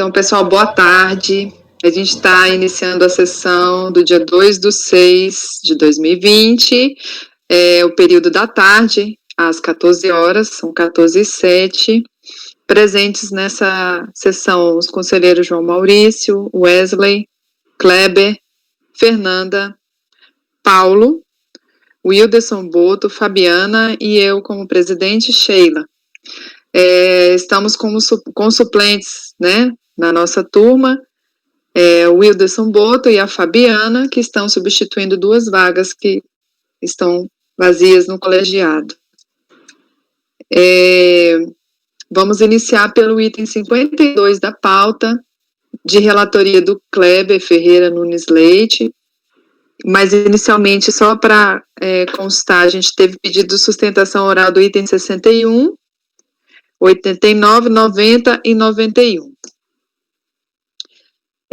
Então, pessoal, boa tarde. A gente está iniciando a sessão do dia 2/6/2020, o período da tarde, às 14 horas, são 14h07. Presentes nessa sessão os conselheiros João Maurício, Wesley, Kleber, Fernanda, Paulo, Wilderson Boto, Fabiana e eu como presidente, Sheila. Estamos com suplentes, né, na nossa turma, o Wilderson Boto e a Fabiana, que estão substituindo 2 vagas que estão vazias no colegiado. Vamos iniciar pelo item 52 da pauta, de relatoria do Kleber Ferreira Nunes Leite, mas inicialmente, só para constar, a gente teve pedido de sustentação oral do item 61, 89, 90 e 91.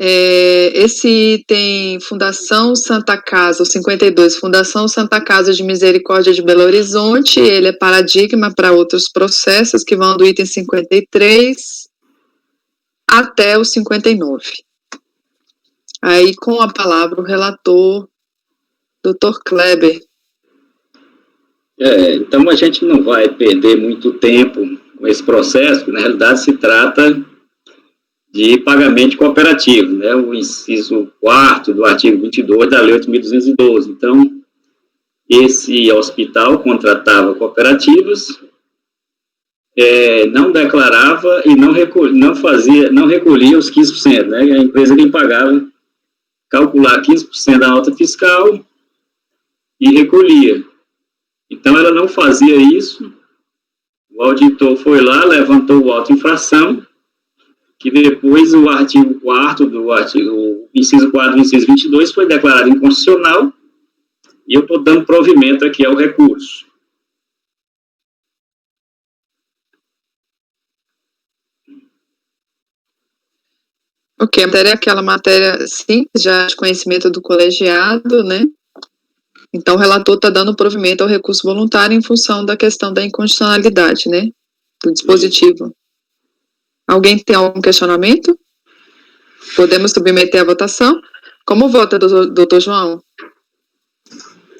Esse item, Fundação Santa Casa, o 52, Fundação Santa Casa de Misericórdia de Belo Horizonte, ele é paradigma para outros processos que vão do item 53 até o 59. Aí, com a palavra, o relator, Dr. Kleber. Então, a gente não vai perder muito tempo com esse processo, que na realidade se trata de pagamento cooperativo, né, o inciso 4º do artigo 22 da Lei 8.212. Então, esse hospital contratava cooperativas, não declarava e não recolhia os 15%, né, a empresa quem pagava, calcular 15% da nota fiscal e recolhia. Então, ela não fazia isso, o auditor foi lá, levantou o auto-infração, que depois o artigo 4º o inciso 4 do inciso 22 foi declarado inconstitucional, e eu estou dando provimento aqui ao recurso. Ok, a matéria é aquela matéria simples, já de conhecimento do colegiado, né? Então, o relator está dando provimento ao recurso voluntário em função da questão da inconstitucionalidade, né, do dispositivo. Alguém tem algum questionamento? Podemos submeter à votação? Como vota, doutor João?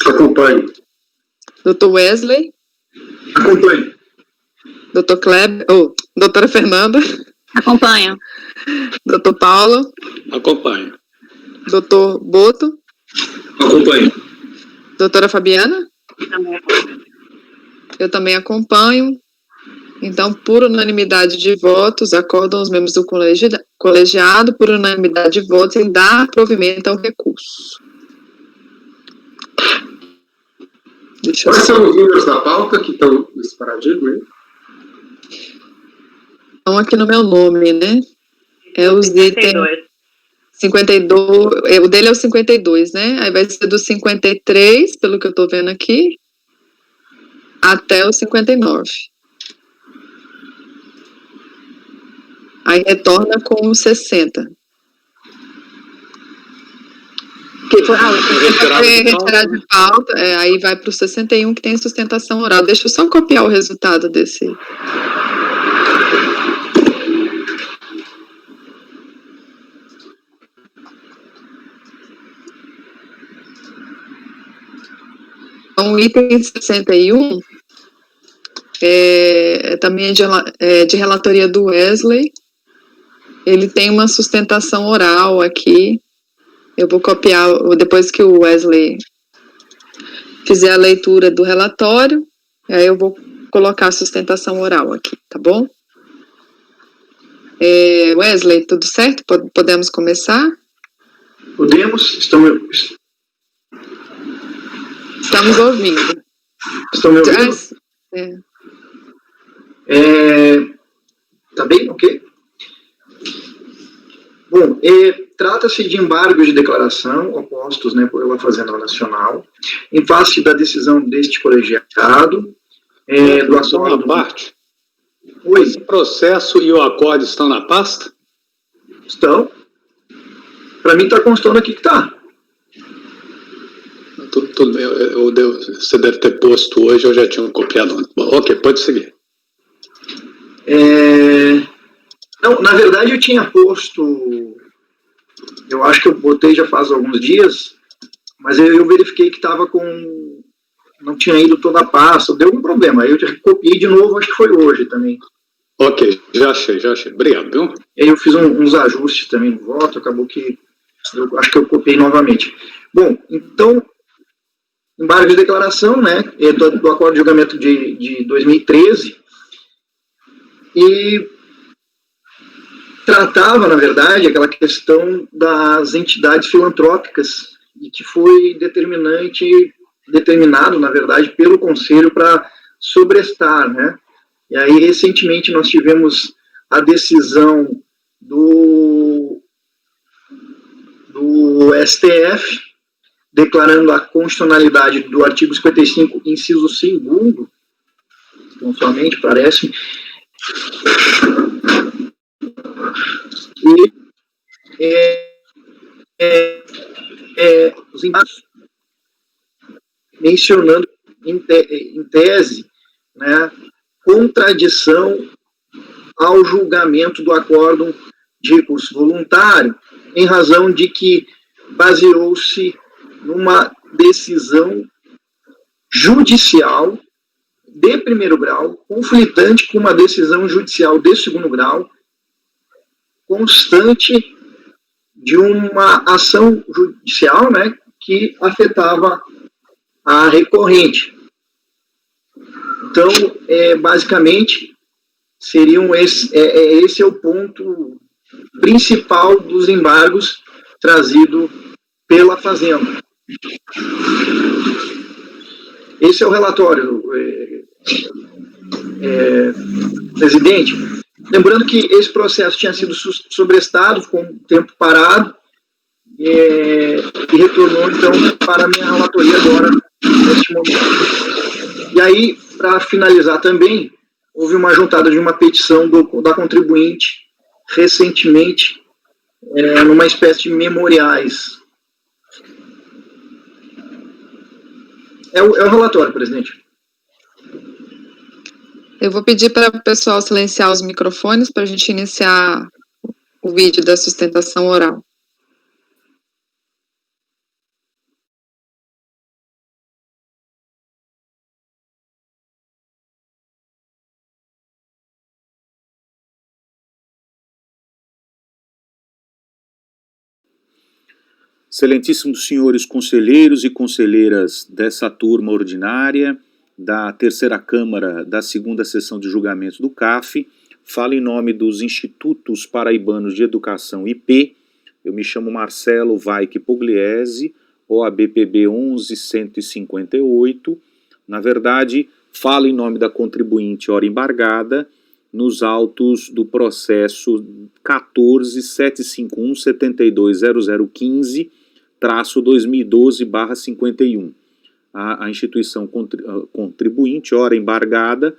Acompanho. Doutor Wesley? Acompanho. Doutor Kleber? Doutora Fernanda? Acompanho. Doutor Paulo? Acompanho. Doutor Boto? Acompanho. Doutora Fabiana? Também acompanho. Eu também acompanho. Então, por unanimidade de votos, acordam os membros do colegiado, por unanimidade de votos, em dar provimento ao recurso. Quais são os números da pauta que estão nesse paradigma aí? Estão aqui no meu nome, né? Os 52. 52, o dele é o 52, né? Aí vai ser do 53, pelo que eu estou vendo aqui, até o 59. Aí retorna com 60. Que foi retirado de pauta, aí vai para o 61, que tem sustentação oral. Deixa eu só copiar o resultado desse. Então, o item 61 também é de relatoria do Wesley. Ele tem uma sustentação oral aqui. Eu vou copiar, depois que o Wesley fizer a leitura do relatório, aí eu vou colocar a sustentação oral aqui, tá bom? Wesley, tudo certo? Podemos começar? Podemos? Estamos ouvindo. Estão me ouvindo? Tá bem? Ok. Bom, trata-se de embargos de declaração opostos, né, pela Fazenda Nacional, em face da decisão deste colegiado, do acordo... Uma parte. Oi. Esse processo e o acordo estão na pasta? Estão. Para mim está constando aqui que está. Tudo bem, você deve ter posto hoje, eu já tinha copiado. Bom, ok, pode seguir. Não, na verdade eu tinha posto, eu acho que eu botei já faz alguns dias, mas eu verifiquei que estava com, não tinha ido toda a pasta, deu algum problema, aí eu copiei de novo, acho que foi hoje também. Ok, já achei. Obrigado, viu? E aí eu fiz uns ajustes também no voto, acabou que eu acho que eu copiei novamente. Bom, então, embargo de declaração, né, do acordo de julgamento de 2013, e tratava, na verdade, aquela questão das entidades filantrópicas, e que foi determinado, na verdade, pelo Conselho para sobrestar, né? E aí, recentemente, nós tivemos a decisão do STF, declarando a constitucionalidade do artigo 55, inciso 2º, então, somente, parece-me, e os embaixos mencionando em tese, né, contradição ao julgamento do acórdão de recurso voluntário, em razão de que baseou-se numa decisão judicial de primeiro grau, conflitante com uma decisão judicial de segundo grau, constante de uma ação judicial, né, que afetava a recorrente. Então, basicamente, esse é o ponto principal dos embargos trazido pela Fazenda. Esse é o relatório, presidente. Lembrando que esse processo tinha sido sobrestado, ficou um tempo parado, e retornou, então, para a minha relatoria agora, neste momento. E aí, para finalizar também, houve uma juntada de uma petição da contribuinte, recentemente, numa espécie de memoriais. É o relatório, presidente. Eu vou pedir para o pessoal silenciar os microfones para a gente iniciar o vídeo da sustentação oral. Excelentíssimos senhores conselheiros e conselheiras dessa turma ordinária da terceira Câmara da segunda sessão de julgamento do CAF, falo em nome dos Institutos Paraibanos de Educação IP. Eu me chamo Marcelo Vaik Pugliese, OAB-PB 11158. Na verdade, falo em nome da contribuinte hora embargada nos autos do processo 14.751.720015/2012/51. A instituição contribuinte, hora embargada,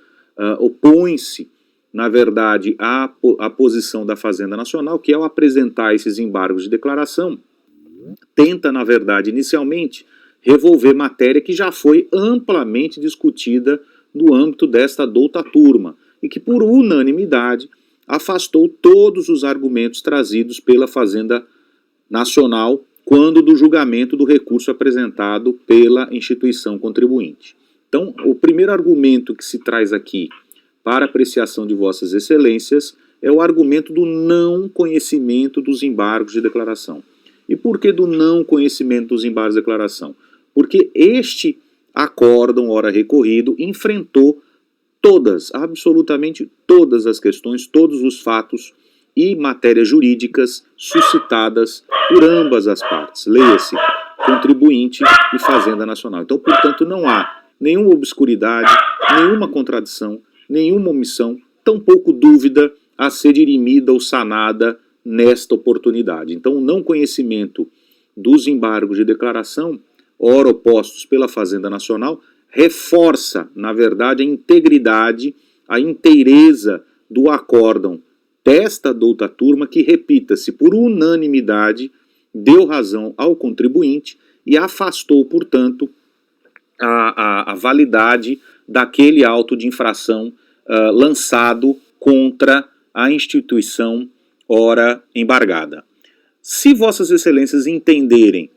opõe-se, na verdade, à posição da Fazenda Nacional, que ao apresentar esses embargos de declaração, tenta, na verdade, inicialmente, revolver matéria que já foi amplamente discutida no âmbito desta douta turma, e que, por unanimidade, afastou todos os argumentos trazidos pela Fazenda Nacional quando do julgamento do recurso apresentado pela instituição contribuinte. Então, o primeiro argumento que se traz aqui para apreciação de vossas excelências é o argumento do não conhecimento dos embargos de declaração. E por que do não conhecimento dos embargos de declaração? Porque este acórdão, ora recorrido, enfrentou todas, absolutamente todas as questões, todos os fatos e matérias jurídicas suscitadas por ambas as partes, leia-se, contribuinte e Fazenda Nacional. Então, portanto, não há nenhuma obscuridade, nenhuma contradição, nenhuma omissão, tampouco dúvida a ser dirimida ou sanada nesta oportunidade. Então, o não conhecimento dos embargos de declaração, ora opostos pela Fazenda Nacional, reforça, na verdade, a integridade, a inteireza do acórdão desta douta turma que, repita-se, por unanimidade, deu razão ao contribuinte e afastou, portanto, a validade daquele auto de infração lançado contra a instituição ora embargada. Se Vossas Excelências entenderem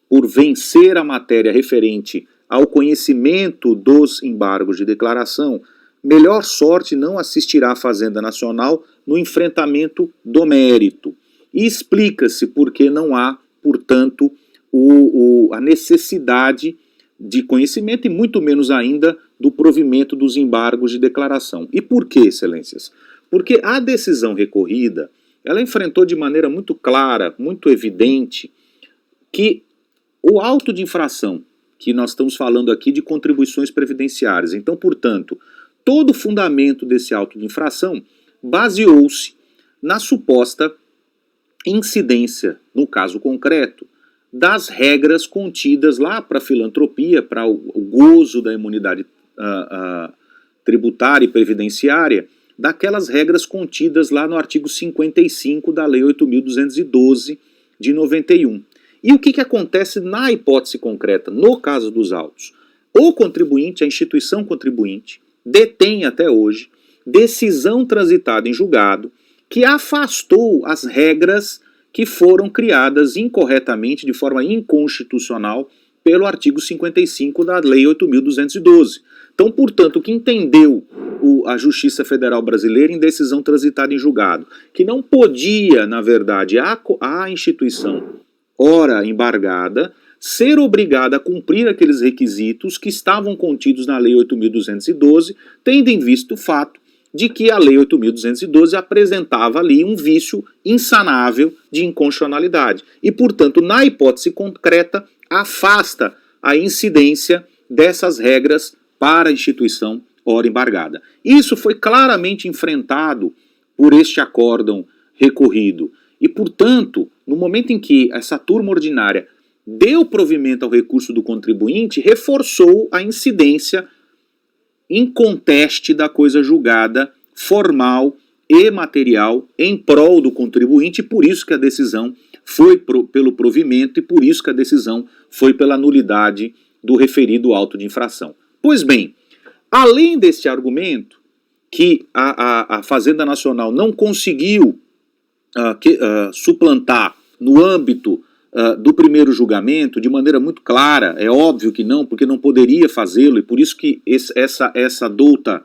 por vencer a matéria referente ao conhecimento dos embargos de declaração, melhor sorte não assistirá a Fazenda Nacional no enfrentamento do mérito. E explica-se por que não há, portanto, a necessidade de conhecimento e muito menos ainda do provimento dos embargos de declaração. E por que, Excelências? Porque a decisão recorrida, ela enfrentou de maneira muito clara, muito evidente, que o auto de infração, que nós estamos falando aqui de contribuições previdenciárias, então, portanto, todo o fundamento desse auto de infração baseou-se na suposta incidência, no caso concreto, das regras contidas lá para a filantropia, para o gozo da imunidade tributária e previdenciária, daquelas regras contidas lá no artigo 55 da Lei 8.212 de 91. E o que acontece na hipótese concreta, no caso dos autos? O contribuinte, a instituição contribuinte, detém até hoje decisão transitada em julgado que afastou as regras que foram criadas incorretamente, de forma inconstitucional, pelo artigo 55 da Lei 8.212. Então, portanto, o que entendeu a Justiça Federal Brasileira em decisão transitada em julgado, que não podia, na verdade, a instituição ora embargada ser obrigada a cumprir aqueles requisitos que estavam contidos na Lei 8.212, tendo em vista o fato de que a Lei 8.212 apresentava ali um vício insanável de inconstitucionalidade. E, portanto, na hipótese concreta, afasta a incidência dessas regras para a instituição ora embargada. Isso foi claramente enfrentado por este acórdão recorrido. E, portanto, no momento em que essa turma ordinária deu provimento ao recurso do contribuinte, reforçou a incidência inconteste da coisa julgada, formal e material, em prol do contribuinte, e por isso que a decisão foi pelo provimento e por isso que a decisão foi pela nulidade do referido auto de infração. Pois bem, além deste argumento, que a Fazenda Nacional não conseguiu suplantar no âmbito do primeiro julgamento, de maneira muito clara, é óbvio que não, porque não poderia fazê-lo, e por isso que essa douta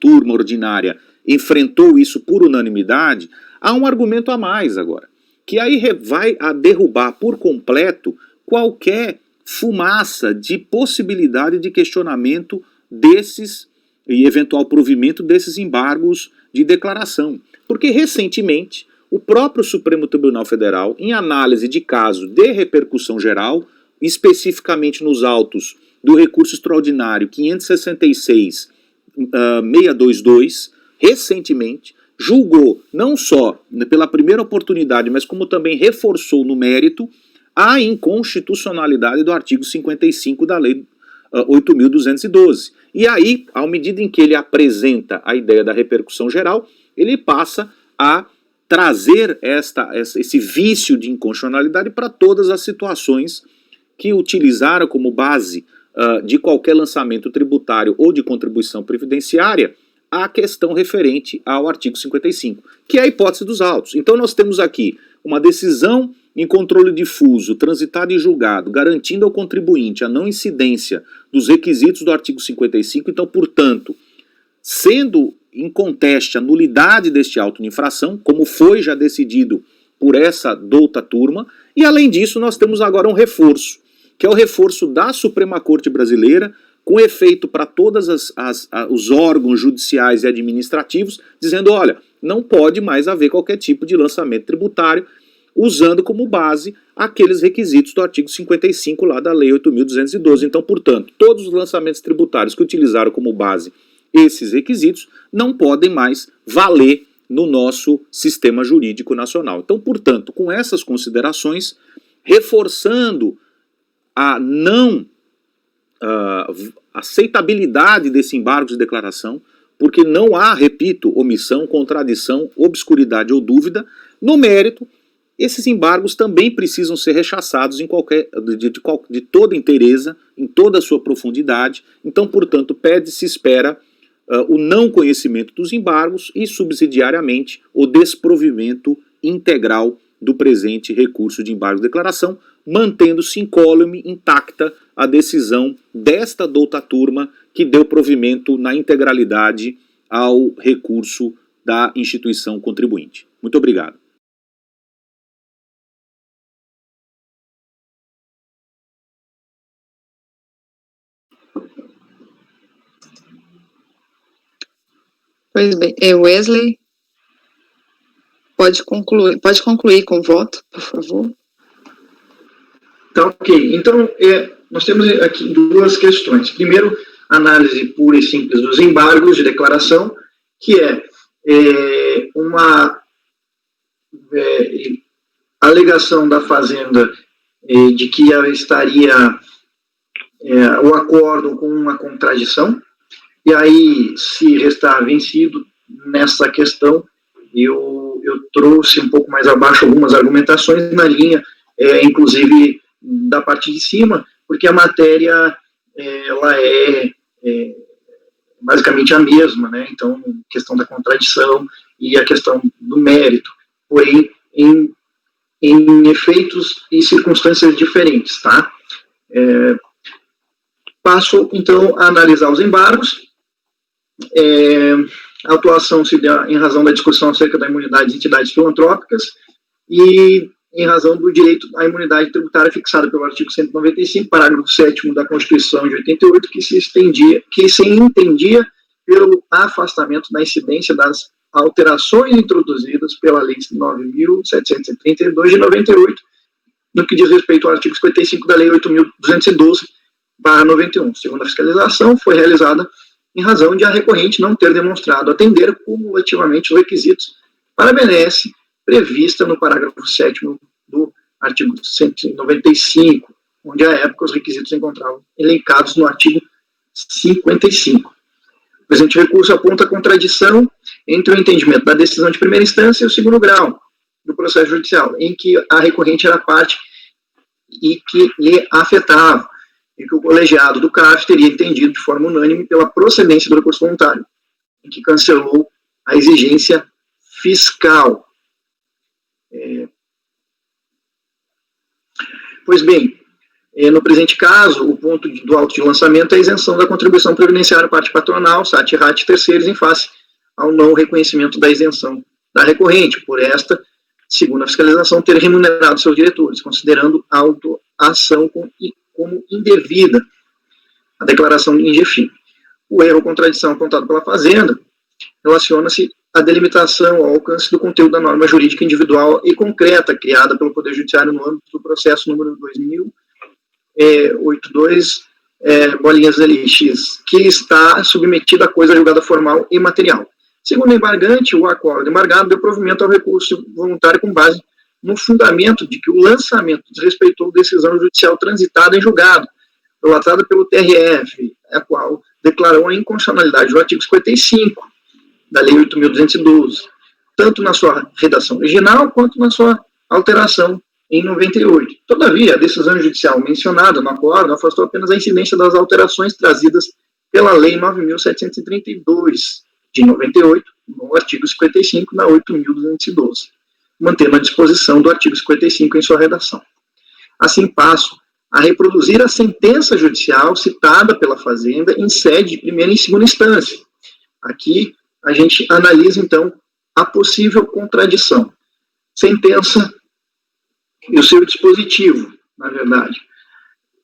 turma ordinária enfrentou isso por unanimidade, há um argumento a mais agora, que aí vai a derrubar por completo qualquer fumaça de possibilidade de questionamento desses, e eventual provimento desses embargos de declaração. Porque recentemente, o próprio Supremo Tribunal Federal, em análise de caso de repercussão geral, especificamente nos autos do recurso extraordinário 566-622, recentemente, julgou não só pela primeira oportunidade, mas como também reforçou no mérito a inconstitucionalidade do artigo 55 da Lei 8.212. E aí, à medida em que ele apresenta a ideia da repercussão geral, ele passa a trazer esse vício de inconstitucionalidade para todas as situações que utilizaram como base de qualquer lançamento tributário ou de contribuição previdenciária a questão referente ao artigo 55, que é a hipótese dos autos. Então nós temos aqui uma decisão em controle difuso, transitada em julgado, garantindo ao contribuinte a não incidência dos requisitos do artigo 55, então, portanto, sendo em conteste a nulidade deste auto de infração, como foi já decidido por essa douta turma, e além disso nós temos agora um reforço, que é o reforço da Suprema Corte Brasileira, com efeito para todos os órgãos judiciais e administrativos, dizendo, olha, não pode mais haver qualquer tipo de lançamento tributário, usando como base aqueles requisitos do artigo 55 lá da Lei 8.212. Então, portanto, todos os lançamentos tributários que utilizaram como base esses requisitos não podem mais valer no nosso sistema jurídico nacional. Então, portanto, com essas considerações, reforçando a não aceitabilidade desse embargo de declaração, porque não há, repito, omissão, contradição, obscuridade ou dúvida, no mérito, esses embargos também precisam ser rechaçados de toda inteireza, em toda a sua profundidade. Então, portanto, pede-se espera o não conhecimento dos embargos e, subsidiariamente, o desprovimento integral do presente recurso de embargo de declaração, mantendo-se incólume, intacta, a decisão desta douta turma que deu provimento na integralidade ao recurso da instituição contribuinte. Muito obrigado. Pois bem, Wesley, pode concluir com o voto, por favor. Tá, ok. Então, nós temos aqui duas questões. Primeiro, análise pura e simples dos embargos de declaração, que é uma alegação da Fazenda de que estaria o acordo com uma contradição, e aí, se restar vencido nessa questão, eu trouxe um pouco mais abaixo algumas argumentações na linha, inclusive da parte de cima, porque a matéria ela é basicamente a mesma, né? Então, questão da contradição e a questão do mérito, porém, em efeitos e circunstâncias diferentes, tá? Passo, então, a analisar os embargos. A atuação se dá em razão da discussão acerca da imunidade de entidades filantrópicas e em razão do direito à imunidade tributária fixada pelo artigo 195, parágrafo 7º da Constituição de 88, que se entendia pelo afastamento da incidência das alterações introduzidas pela Lei 9.732 de 98, no que diz respeito ao artigo 55 da Lei 8.212/91. Segundo a fiscalização, foi realizada em razão de a recorrente não ter demonstrado atender cumulativamente os requisitos para a benesse prevista no parágrafo 7º do artigo 195, onde, à época, os requisitos se encontravam elencados no artigo 55. O presente recurso aponta a contradição entre o entendimento da decisão de primeira instância e o segundo grau do processo judicial, em que a recorrente era parte e que lhe afetava, e que o colegiado do CARF teria entendido de forma unânime pela procedência do recurso voluntário, em que cancelou a exigência fiscal. Pois bem, no presente caso, o ponto do auto de lançamento é a isenção da contribuição previdenciária parte patronal, SAT, RAT e terceiros em face ao não reconhecimento da isenção da recorrente, por esta, segundo a fiscalização, ter remunerado seus diretores, considerando a autuação como indevida a declaração de INGEFIM. O erro ou contradição apontado pela Fazenda relaciona-se à delimitação ao alcance do conteúdo da norma jurídica individual e concreta criada pelo Poder Judiciário no âmbito do processo número 2082, LX, que está submetido à coisa julgada formal e material. Segundo o embargante, o acordo embargado deu provimento ao recurso voluntário com base no fundamento de que o lançamento desrespeitou decisão judicial transitada em julgado, relatada pelo TRF, a qual declarou a inconstitucionalidade do artigo 55 da Lei 8.212, tanto na sua redação original quanto na sua alteração em 98. Todavia, a decisão judicial mencionada no acordo afastou apenas a incidência das alterações trazidas pela Lei 9.732 de 98, no artigo 55 da 8.212. Mantendo a disposição do artigo 55 em sua redação. Assim, passo a reproduzir a sentença judicial citada pela Fazenda em sede de primeira e segunda instância. Aqui, a gente analisa, então, a possível contradição. Sentença e o seu dispositivo, na verdade.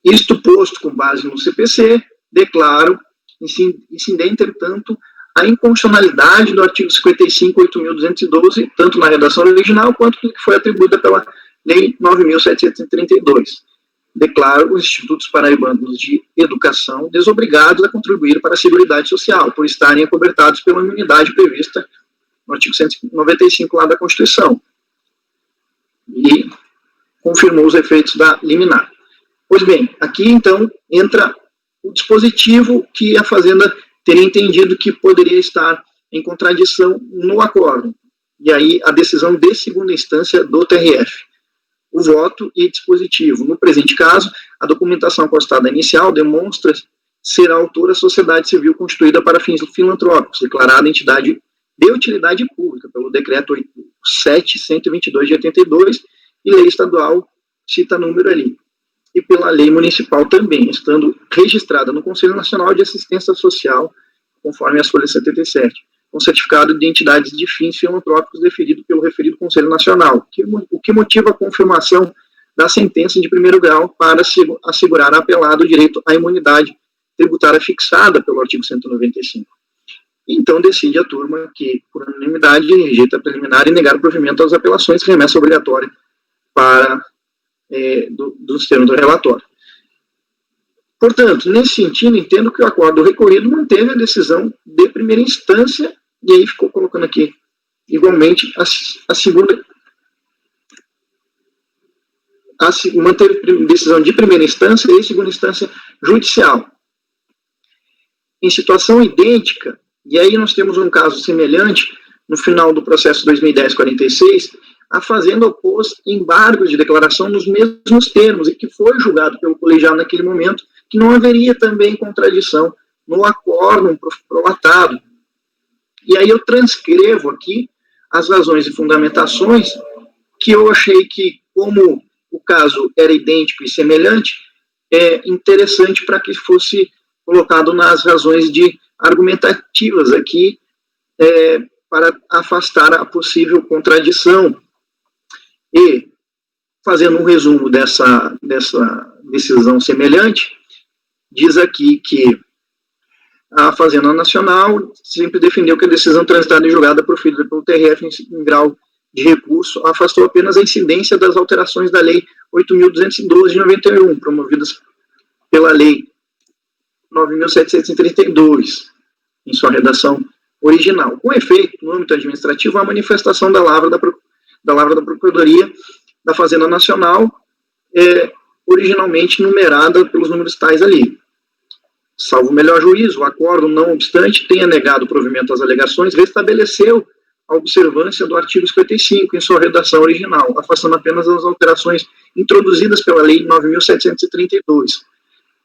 Isto posto com base no CPC, declaro, incidente, entretanto, a inconstitucionalidade do artigo 55, 8.212, tanto na redação original, quanto que foi atribuída pela Lei 9.732. Declaro os institutos paraibanos de educação desobrigados a contribuir para a Seguridade Social, por estarem acobertados pela imunidade prevista no artigo 195 lá da Constituição. E confirmou os efeitos da liminar. Pois bem, aqui, então, entra o dispositivo que a Fazenda teria entendido que poderia estar em contradição no acordo. E aí, a decisão de segunda instância do TRF. O voto e dispositivo. No presente caso, a documentação acostada inicial demonstra será autora a sociedade civil constituída para fins filantrópicos, declarada entidade de utilidade pública pelo decreto 7.122 de 82 e lei estadual, cita número ali, e pela lei municipal também, estando registrada no Conselho Nacional de Assistência Social, conforme a folha 77, com certificado de entidades de fins filantrópicos deferido pelo referido Conselho Nacional, o que motiva a confirmação da sentença de primeiro grau para assegurar a apelado o direito à imunidade tributária fixada pelo artigo 195. Então decide a turma que, por unanimidade, rejeita a preliminar e negar o provimento às apelações, remessa obrigatória para dos termos do relatório. Portanto, nesse sentido, entendo que o acordo recorrido manteve a decisão de primeira instância, e aí ficou colocando aqui, igualmente, a segunda, manteve decisão de primeira instância e segunda instância judicial. Em situação idêntica, e aí nós temos um caso semelhante, no final do processo 2010-46, a Fazenda opôs embargo de declaração nos mesmos termos, e que foi julgado pelo colegiado naquele momento, que não haveria também contradição no acórdão prolatado. E aí eu transcrevo aqui as razões e fundamentações que eu achei que, como o caso era idêntico e semelhante, é interessante para que fosse colocado nas razões argumentativas aqui, para afastar a possível contradição. E, fazendo um resumo dessa decisão semelhante, diz aqui que a Fazenda Nacional sempre defendeu que a decisão transitada e julgada proferida pelo TRF em grau de recurso afastou apenas a incidência das alterações da Lei 8.212 de 91, promovidas pela Lei 9.732, em sua redação original. Com efeito, no âmbito administrativo, a manifestação da lavra da Procuradoria da Fazenda Nacional originalmente numerada pelos números tais ali. Salvo o melhor juízo, o acordo, não obstante, tenha negado o provimento às alegações, restabeleceu a observância do artigo 55 em sua redação original, afastando apenas as alterações introduzidas pela Lei 9.732.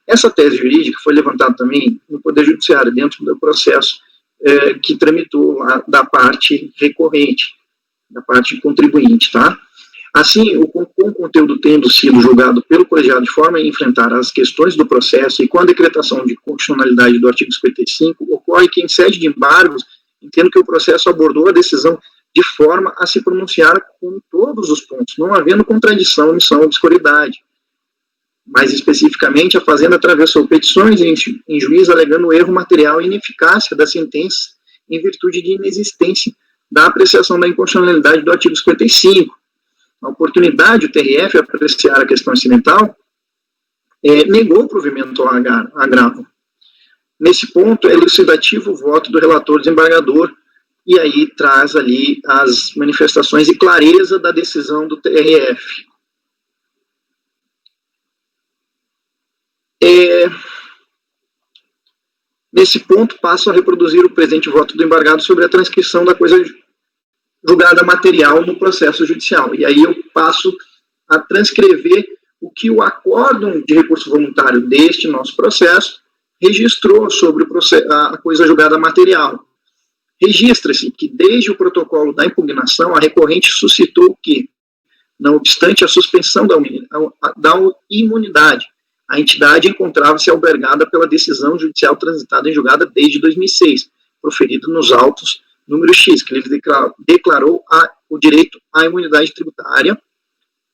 Essa tese jurídica foi levantada também no Poder Judiciário, dentro do processo que tramitou da parte recorrente, da parte contribuinte, tá? Assim, com o conteúdo tendo sido julgado pelo colegiado de forma a enfrentar as questões do processo e com a decretação de constitucionalidade do artigo 55, ocorre que, em sede de embargos, entendo que o processo abordou a decisão de forma a se pronunciar com todos os pontos, não havendo contradição, omissão ou obscuridade. Mais especificamente, a Fazenda atravessou petições em juízo alegando erro material e ineficácia da sentença em virtude de inexistência da apreciação da inconstitucionalidade do artigo 55. Na oportunidade, o TRF, a apreciar a questão incidental, negou o provimento ao agravo. Nesse ponto, é elucidativo o voto do relator desembargador, e aí traz ali as manifestações e clareza da decisão do TRF. Nesse ponto, passo a reproduzir o presente voto do embargado sobre a transcrição da coisa julgada material no processo judicial. E aí eu passo a transcrever o que o acórdão de recurso voluntário deste nosso processo registrou sobre a coisa julgada material. Registra-se que, desde o protocolo da impugnação, a recorrente suscitou que, não obstante a suspensão da imunidade, a entidade encontrava-se albergada pela decisão judicial transitada em julgada desde 2006, proferida nos autos número X, que ele declarou o direito à imunidade tributária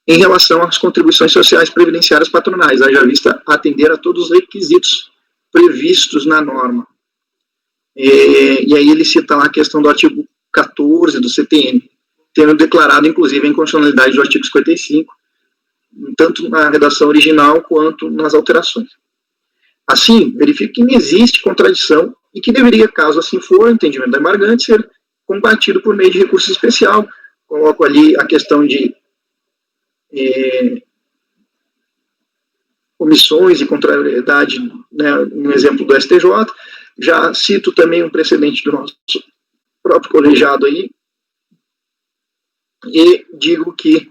em relação às contribuições sociais previdenciárias patronais, haja vista atender a todos os requisitos previstos na norma. E aí ele cita lá a questão do artigo 14 do CTN, tendo declarado, inclusive, a inconstitucionalidade do artigo 55, tanto na redação original quanto nas alterações. Assim, verifica que não existe contradição e que deveria, caso assim for, o entendimento da embargante ser combatido por meio de recurso especial. Coloco ali a questão de omissões e contrariedade, né, um exemplo do STJ. Já cito também um precedente do nosso próprio colegiado aí, e digo que,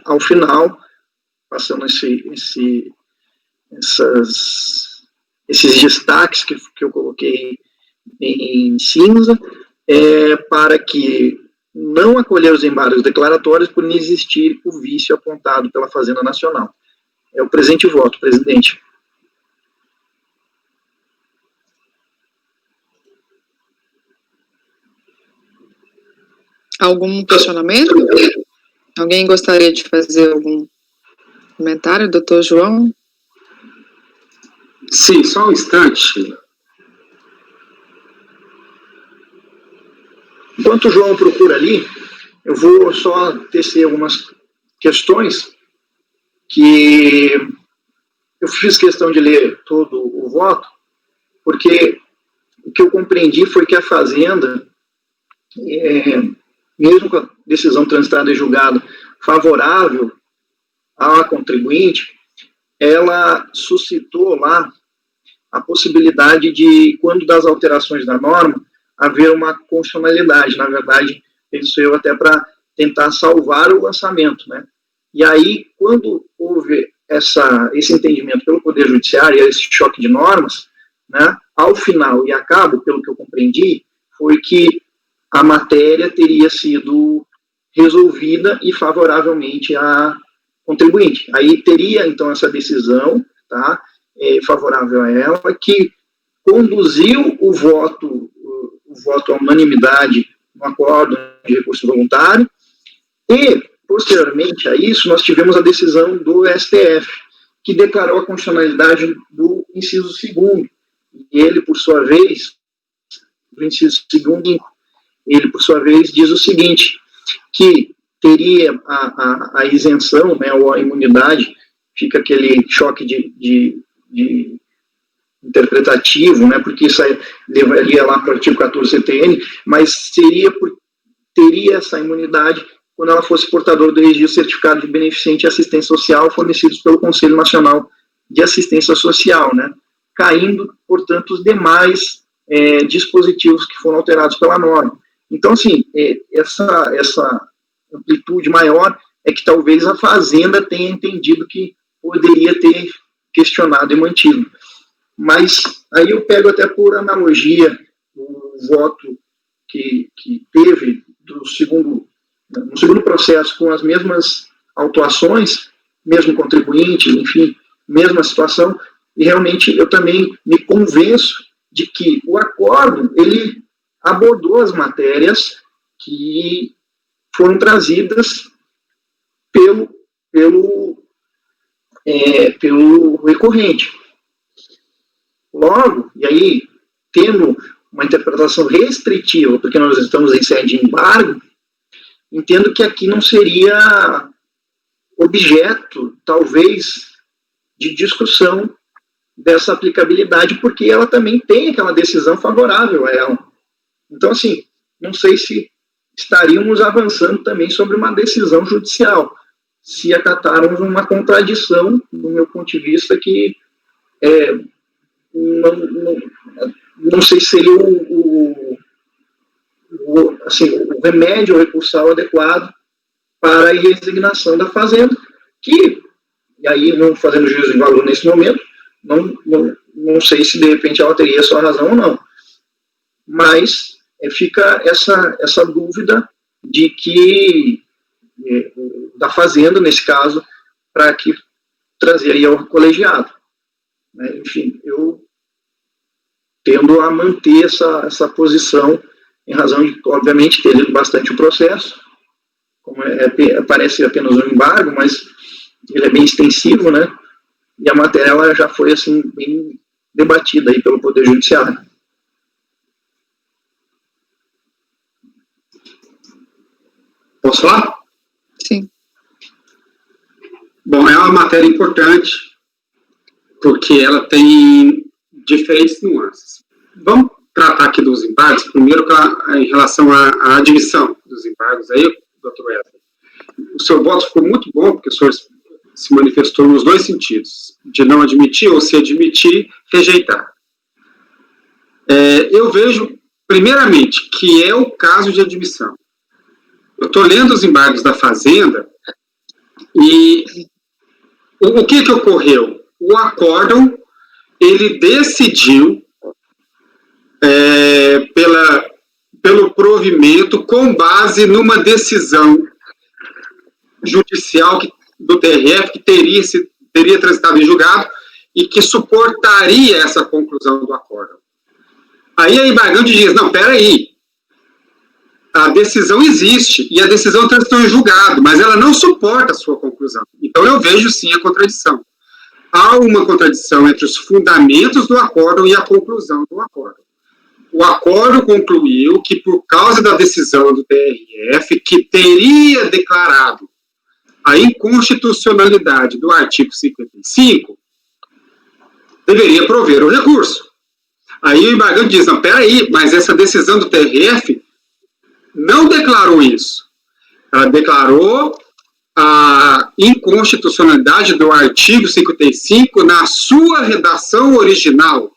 ao final, passando essas esses destaques que eu coloquei em cinza, para que não acolher os embargos declaratórios por não existir o vício apontado pela Fazenda Nacional. É o presente voto, presidente. Algum questionamento? Alguém gostaria de fazer algum comentário, doutor João? Sim, só um instante. Enquanto o João procura ali, eu vou só tecer algumas questões que eu fiz questão de ler todo o voto, porque o que eu compreendi foi que a Fazenda, mesmo com a decisão transitada e julgada favorável à contribuinte, ela suscitou lá a possibilidade de, quando das alterações da norma, haver uma constitucionalidade. Na verdade, penso eu, até para tentar salvar o lançamento, né? E aí, quando houve esse entendimento pelo Poder Judiciário, esse choque de normas, né, ao final e a cabo, pelo que eu compreendi, foi que a matéria teria sido resolvida e favoravelmente à contribuinte. Aí teria, então, essa decisão, tá, favorável a ela, que conduziu o voto à unanimidade no acordo de recurso voluntário, e, posteriormente a isso, nós tivemos a decisão do STF, que declarou a constitucionalidade do inciso 2º, e ele, por sua vez, do inciso 2º, ele, por sua vez, diz o seguinte, que teria a isenção, né, ou a imunidade, fica aquele choque de interpretativo, né, porque isso aí levaria lá para o artigo 14 CTN, mas teria essa imunidade quando ela fosse portadora do registro certificado de beneficente e assistência social fornecidos pelo Conselho Nacional de Assistência Social, né, caindo, portanto, os demais dispositivos que foram alterados pela norma. Então, assim, essa amplitude maior é que talvez a Fazenda tenha entendido que poderia ter questionado e mantido. Mas aí eu pego até por analogia o voto que teve no segundo processo com as mesmas autuações, mesmo contribuinte, enfim, mesma situação, e realmente eu também me convenço de que o acordo, ele abordou as matérias que foram trazidas pelo recorrente. Logo, e aí, tendo uma interpretação restritiva, porque nós estamos em sede de embargo, entendo que aqui não seria objeto, talvez, de discussão dessa aplicabilidade, porque ela também tem aquela decisão favorável a ela. Então, assim, não sei se estaríamos avançando também sobre uma decisão judicial, se acatarmos uma contradição, do meu ponto de vista, que não sei se seria o remédio recursal adequado para a resignação da Fazenda, que, e aí não fazendo juízo de valor nesse momento, não sei se de repente ela teria sua razão ou não, mas fica essa dúvida de que da Fazenda, nesse caso, para que trazeria ao colegiado. Né? Enfim, eu tendo a manter essa posição, em razão de, obviamente, ter lido bastante o processo, como parece apenas um embargo, mas ele é bem extensivo, né? E a matéria ela já foi assim bem debatida aí pelo Poder Judiciário. Posso falar? Sim. Bom, é uma matéria importante, porque ela tem diferentes nuances. Vamos tratar aqui dos embargos, primeiro em relação à admissão dos embargos, aí, doutor Wesley. O seu voto ficou muito bom, porque o senhor se manifestou nos dois sentidos, de não admitir ou se admitir, rejeitar. Eu vejo, primeiramente, que é o caso de admissão. Eu estou lendo os embargos da Fazenda e o que ocorreu? O acórdão, ele decidiu pelo provimento com base numa decisão judicial do TRF que teria transitado em julgado e que suportaria essa conclusão do acórdão. Aí a embargante diz, não, peraí, a decisão existe e a decisão transitou em julgado, mas ela não suporta a sua conclusão. Então eu vejo sim a contradição. Há uma contradição entre os fundamentos do acórdão e a conclusão do acórdão. O acórdão concluiu que, por causa da decisão do TRF, que teria declarado a inconstitucionalidade do artigo 55, deveria prover o recurso. Aí o embargante diz, não, peraí, mas essa decisão do TRF não declarou isso. Ela declarou a inconstitucionalidade do artigo 55 na sua redação original.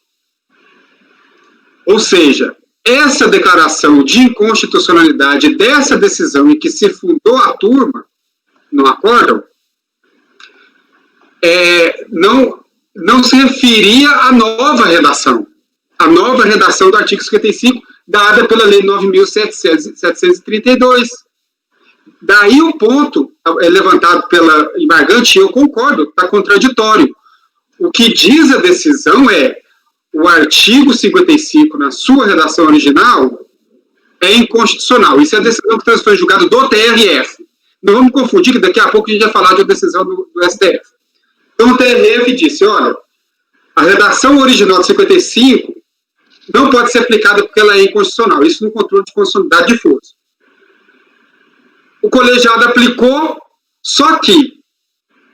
Ou seja, essa declaração de inconstitucionalidade dessa decisão em que se fundou a turma no acórdão não se referia à nova redação. A nova redação do artigo 55, dada pela Lei 9.732. Daí o ponto levantado pela embargante, eu concordo, está contraditório. O que diz a decisão é o artigo 55, na sua redação original, é inconstitucional. Isso é a decisão que transitou em julgado do TRF. Não vamos confundir, que daqui a pouco a gente vai falar de uma decisão do STF. Então o TRF disse, olha, a redação original de 55 não pode ser aplicada porque ela é inconstitucional. Isso no controle de constitucionalidade de força. O colegiado aplicou, só que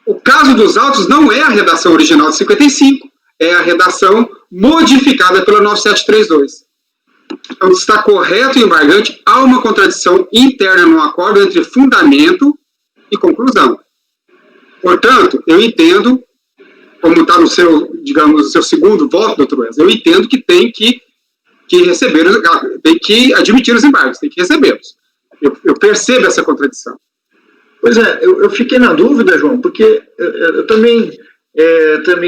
o caso dos autos não é a redação original de 55, é a redação modificada pela 9732. Então, está correto e embargante, há uma contradição interna no acordo entre fundamento e conclusão. Portanto, eu entendo, como está no seu, digamos, no seu segundo voto, doutor Wesley, eu entendo que tem que receber, tem que admitir os embargos, tem que recebê-los. Eu percebo essa contradição. Pois é, eu fiquei na dúvida, João, porque eu também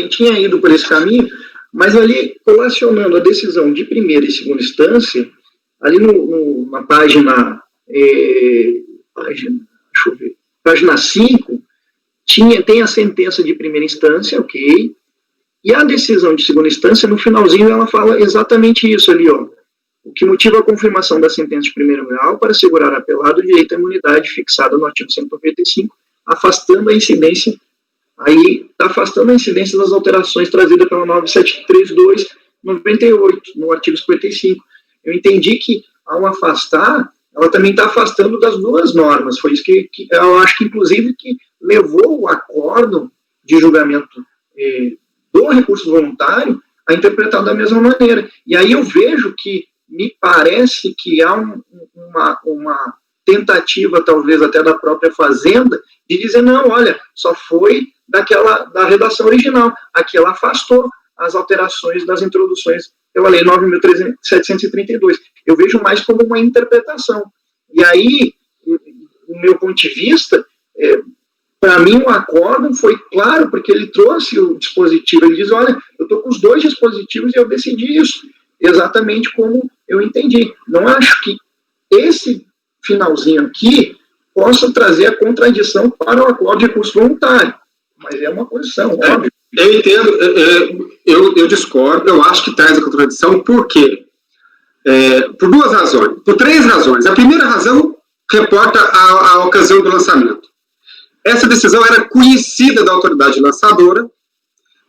tinha ido por esse caminho, mas ali, colacionando a decisão de primeira e segunda instância, ali na página 5, tem a sentença de primeira instância, ok, e a decisão de segunda instância, no finalzinho, ela fala exatamente isso ali, ó. O que motiva a confirmação da sentença de primeiro grau para assegurar apelado o direito à imunidade fixada no artigo 195, afastando a incidência, aí está afastando a incidência das alterações trazidas pela 9732/98, no artigo 55. Eu entendi que, ao afastar, ela também está afastando das duas normas. Foi isso que eu acho que, inclusive, que levou o acórdão de julgamento do recurso voluntário a interpretar da mesma maneira. E aí eu vejo que me parece que há uma tentativa, talvez até da própria Fazenda, de dizer, não, olha, só foi da redação original. Aqui ela afastou as alterações das introduções pela Lei 9.732. Eu vejo mais como uma interpretação. E aí, do meu ponto de vista, para mim o acórdão foi claro, porque ele trouxe o dispositivo, ele diz, olha, eu estou com os dois dispositivos e eu decidi isso, exatamente como eu entendi. Não acho que esse finalzinho aqui possa trazer a contradição para o acordo de recurso voluntário, mas é uma posição, óbvio. Eu entendo, eu discordo, eu acho que traz a contradição, por quê? Por duas razões, por três razões. A primeira razão reporta a ocasião do lançamento. Essa decisão era conhecida da autoridade lançadora.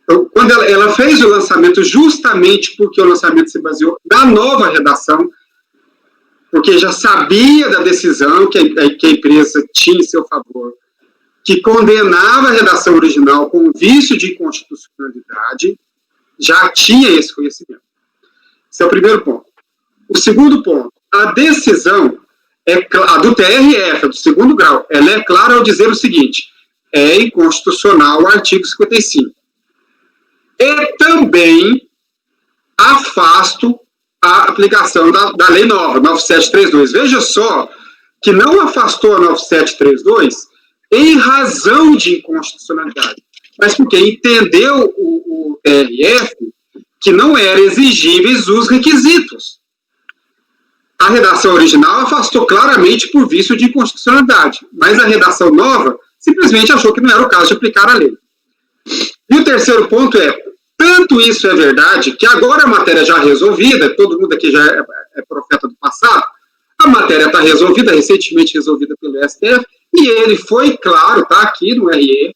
Então, quando ela fez o lançamento, justamente porque o lançamento se baseou na nova redação, porque já sabia da decisão que a empresa tinha em seu favor, que condenava a redação original com vício de inconstitucionalidade, já tinha esse conhecimento. Esse é o primeiro ponto. O segundo ponto, a decisão a do TRF, do segundo grau, ela é clara ao dizer o seguinte, é inconstitucional o artigo 55. E também afasto a aplicação da lei nova, 9732. Veja só que não afastou a 9732 em razão de inconstitucionalidade, mas porque entendeu o TRF que não eram exigíveis os requisitos. A redação original afastou claramente por vício de inconstitucionalidade, mas a redação nova simplesmente achou que não era o caso de aplicar a lei. E o terceiro ponto é, tanto isso é verdade, que agora a matéria já resolvida, todo mundo aqui já é profeta do passado, a matéria está resolvida, recentemente resolvida pelo STF, e ele foi claro, está aqui no RE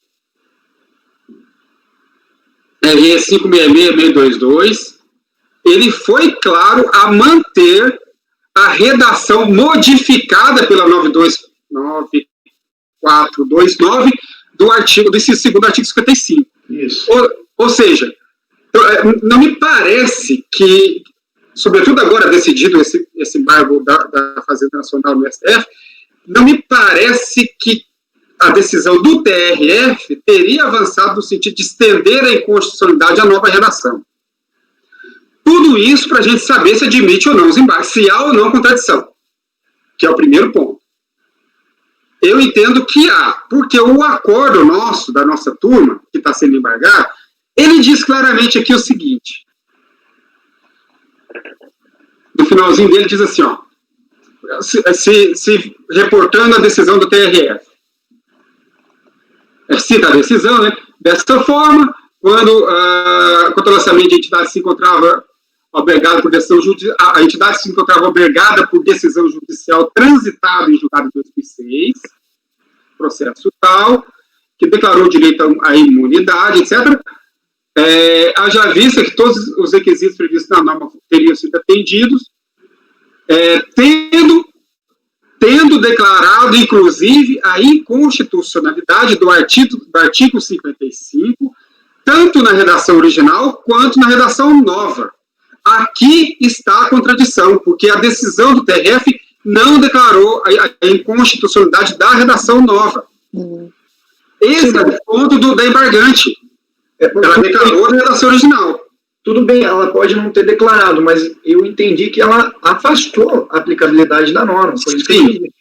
566-622, ele foi claro a manter a redação modificada pela 92429 do artigo, desse segundo artigo 55. Isso. Ou seja, não me parece que, sobretudo agora decidido esse embargo da Fazenda Nacional no STF, não me parece que a decisão do TRF teria avançado no sentido de estender a inconstitucionalidade à nova redação. Tudo isso para a gente saber se admite ou não os embargos, se há ou não contradição, que é o primeiro ponto. Eu entendo que há, porque o acordo nosso, da nossa turma, que está sendo embargado, ele diz claramente aqui o seguinte, no finalzinho dele diz assim, ó, se reportando a decisão do TRF, cita a decisão, né? Desta forma, quando o lançamento de entidade se encontrava obrigada por decisão judicial, a entidade se encontrava obrigada por decisão judicial transitada em julgado de 2006, processo tal, que declarou direito à imunidade, etc., haja vista que todos os requisitos previstos na norma teriam sido atendidos, tendo declarado, inclusive, a inconstitucionalidade do artigo 55, tanto na redação original quanto na redação nova. Aqui está a contradição, porque a decisão do TRF não declarou a inconstitucionalidade da redação nova. Esse é o ponto da embargante. Ela declarou a redação original. Tudo bem, ela pode não ter declarado, mas eu entendi que ela afastou a aplicabilidade da norma. Foi isso que eu entendi.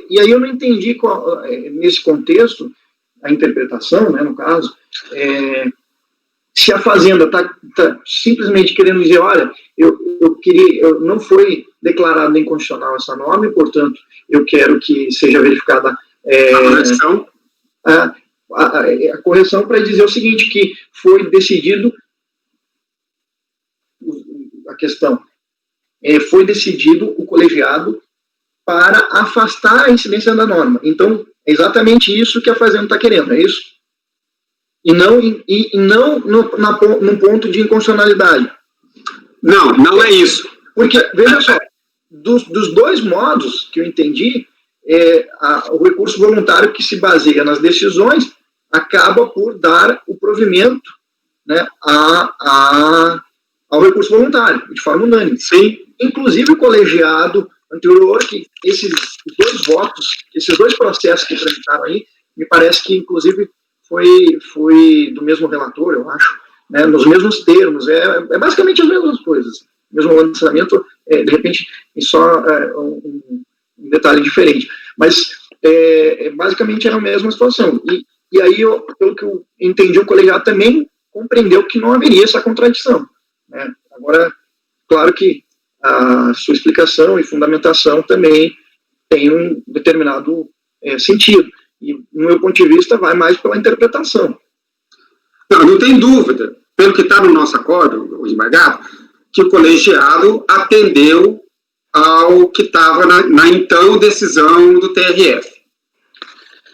E aí eu não entendi, nesse contexto, a interpretação, né, no caso, se a Fazenda está simplesmente querendo dizer, olha, não foi declarada inconstitucional essa norma, e, portanto, eu quero que seja verificada a correção para dizer o seguinte, que foi decidido, a questão, foi decidido o colegiado para afastar a incidência da norma. Então, é exatamente isso que a Fazenda está querendo, é isso? E não no ponto de inconstitucionalidade. Não é isso. Porque, veja só, dos dois modos que eu entendi, o recurso voluntário que se baseia nas decisões acaba por dar o provimento, né, ao recurso voluntário, de forma unânime. Sim. Inclusive o colegiado anterior, que esses dois votos, esses dois processos que tramitaram aí, me parece que, inclusive, foi do mesmo relator, eu acho, né, nos mesmos termos, basicamente as mesmas coisas. Mesmo lançamento, de repente, só um detalhe diferente. Mas, basicamente, é a mesma situação. E aí, pelo que eu entendi, o colegiado também compreendeu que não haveria essa contradição, né? Agora, claro que a sua explicação e fundamentação também tem um determinado sentido. E, no meu ponto de vista, vai mais pela interpretação. Não tem dúvida, pelo que está no nosso acordo, o embargado, que o colegiado atendeu ao que estava na então decisão do TRF.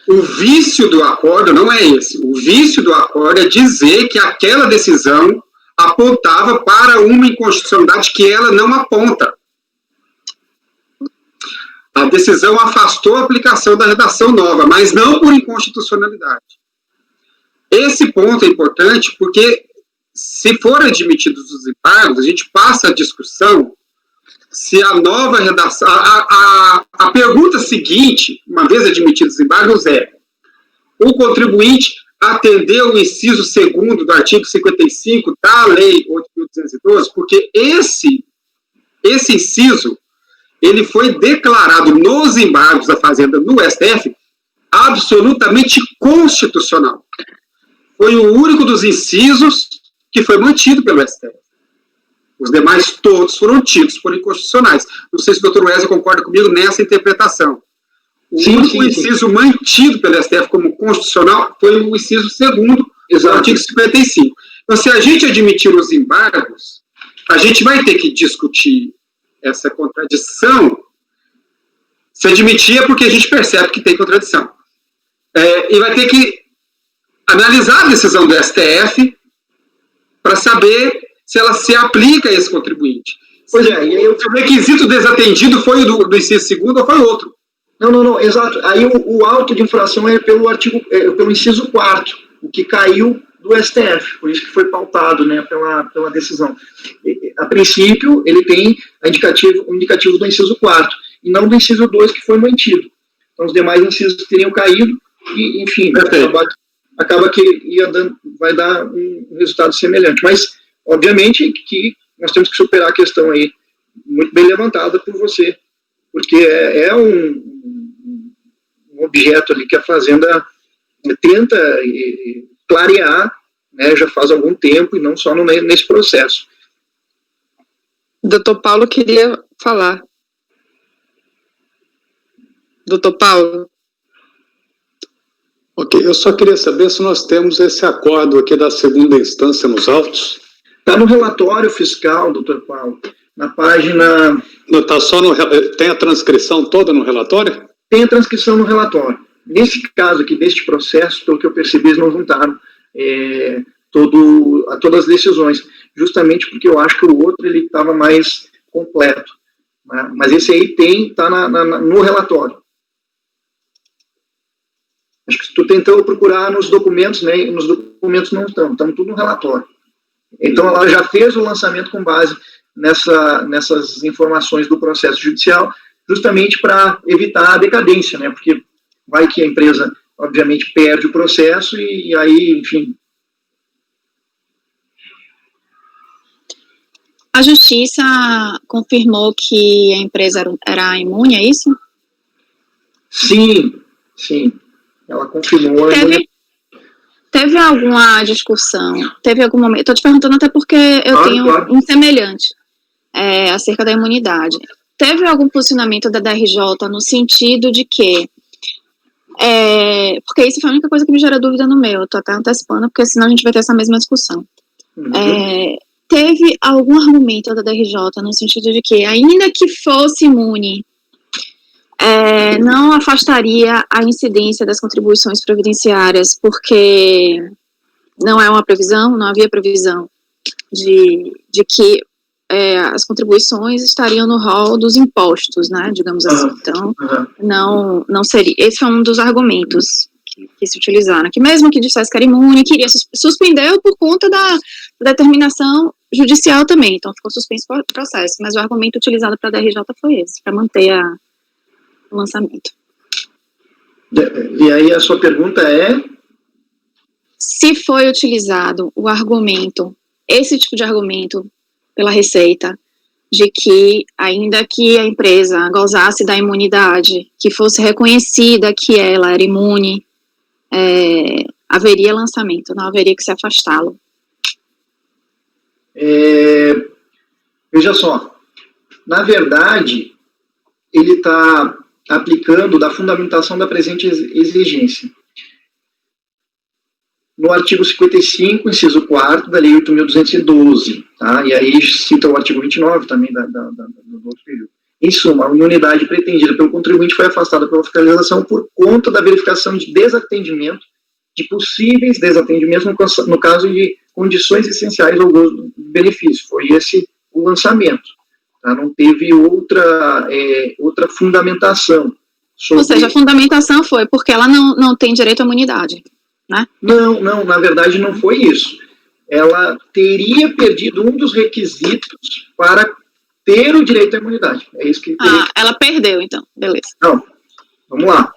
O vício do acordo não é esse. O vício do acordo é dizer que aquela decisão apontava para uma inconstitucionalidade que ela não aponta. A decisão afastou a aplicação da redação nova, mas não por inconstitucionalidade. Esse ponto é importante porque, se forem admitidos os embargos, a gente passa a discussão se a nova redação... A pergunta seguinte, uma vez admitidos os embargos, é: o contribuinte atendeu o inciso 2º do artigo 55 da Lei 8.212, porque esse inciso, ele foi declarado nos embargos da Fazenda no STF absolutamente constitucional. Foi o único dos incisos que foi mantido pelo STF. Os demais todos foram tidos por inconstitucionais. Não sei se o doutor Wesley concorda comigo nessa interpretação. O único inciso mantido pelo STF como constitucional foi o inciso 2º do artigo 55. Então, se a gente admitir os embargos, a gente vai ter que discutir essa contradição. Se admitir é porque a gente percebe que tem contradição. E vai ter que analisar a decisão do STF para saber se ela se aplica a esse contribuinte. Pois é, e aí se o requisito desatendido foi o do inciso 2º ou foi outro. Não, exato. Aí o auto de infração é pelo inciso 4º, o que caiu do STF, por isso que foi pautado, né, pela decisão. A princípio, ele tem o indicativo do inciso 4º, e não do inciso 2, que foi mantido. Então, os demais incisos teriam caído, e, enfim, acaba que vai dar um resultado semelhante. Mas, obviamente, que nós temos que superar a questão aí, muito bem levantada por você, porque é um objeto ali que a Fazenda tenta clarear, né, já faz algum tempo, e não só nesse processo. Doutor Paulo queria falar. Doutor Paulo? Ok, eu só queria saber se nós temos esse acordo aqui da 2ª instância nos autos. Está no relatório fiscal, doutor Paulo, na página... Não, tá só tem a transcrição toda no relatório? Tem a transcrição no relatório. Nesse caso aqui, deste processo, pelo que eu percebi, eles não juntaram todas as decisões, justamente porque eu acho que o outro ele estava mais completo, né? Mas esse aí está no relatório. Acho que tu tentou procurar nos documentos, né? Nos documentos não estão tudo no relatório. Então ela já fez o lançamento com base nessas informações do processo judicial, justamente para evitar a decadência, né? Porque vai que a empresa, obviamente, perde o processo e aí, enfim. A justiça confirmou que a empresa era imune, é isso? Sim. Ela confirmou. Teve alguma discussão? Teve algum momento? Estou te perguntando até porque eu tenho um semelhante acerca da imunidade. Teve algum posicionamento da DRJ no sentido de que porque isso foi a única coisa que me gera dúvida no meu, eu estou até antecipando, porque senão a gente vai ter essa mesma discussão. Teve algum argumento da DRJ no sentido de que, ainda que fosse imune, não afastaria a incidência das contribuições previdenciárias, porque não havia previsão de que as contribuições estariam no rol dos impostos, né, digamos assim. Então, não seria. Esse foi um dos argumentos que se utilizaram, que mesmo que dissesse que era imune, queria suspendeu por conta da determinação judicial também, então ficou suspenso o processo, mas o argumento utilizado para a DRJ foi esse, para manter o lançamento. E aí a sua pergunta é? Se foi utilizado o argumento, esse tipo de argumento pela Receita, de que ainda que a empresa gozasse da imunidade, que fosse reconhecida que ela era imune, haveria lançamento, não haveria que se afastá-lo. Veja só, na verdade, ele está aplicando da fundamentação da presente exigência. No artigo 55, inciso 4º da Lei 8.212, tá? E aí cita o artigo 29 também do outro período. Em suma, a imunidade pretendida pelo contribuinte foi afastada pela fiscalização por conta da verificação de desatendimento, de possíveis desatendimentos no caso de condições essenciais ao gozo do benefício. Foi esse o lançamento. Tá? Não teve outra fundamentação. Ou seja, a fundamentação foi porque ela não tem direito à imunidade, né? Não, na verdade não foi isso. Ela teria perdido um dos requisitos para ter o direito à imunidade. É isso que ela perdeu, então, beleza. Não, vamos lá.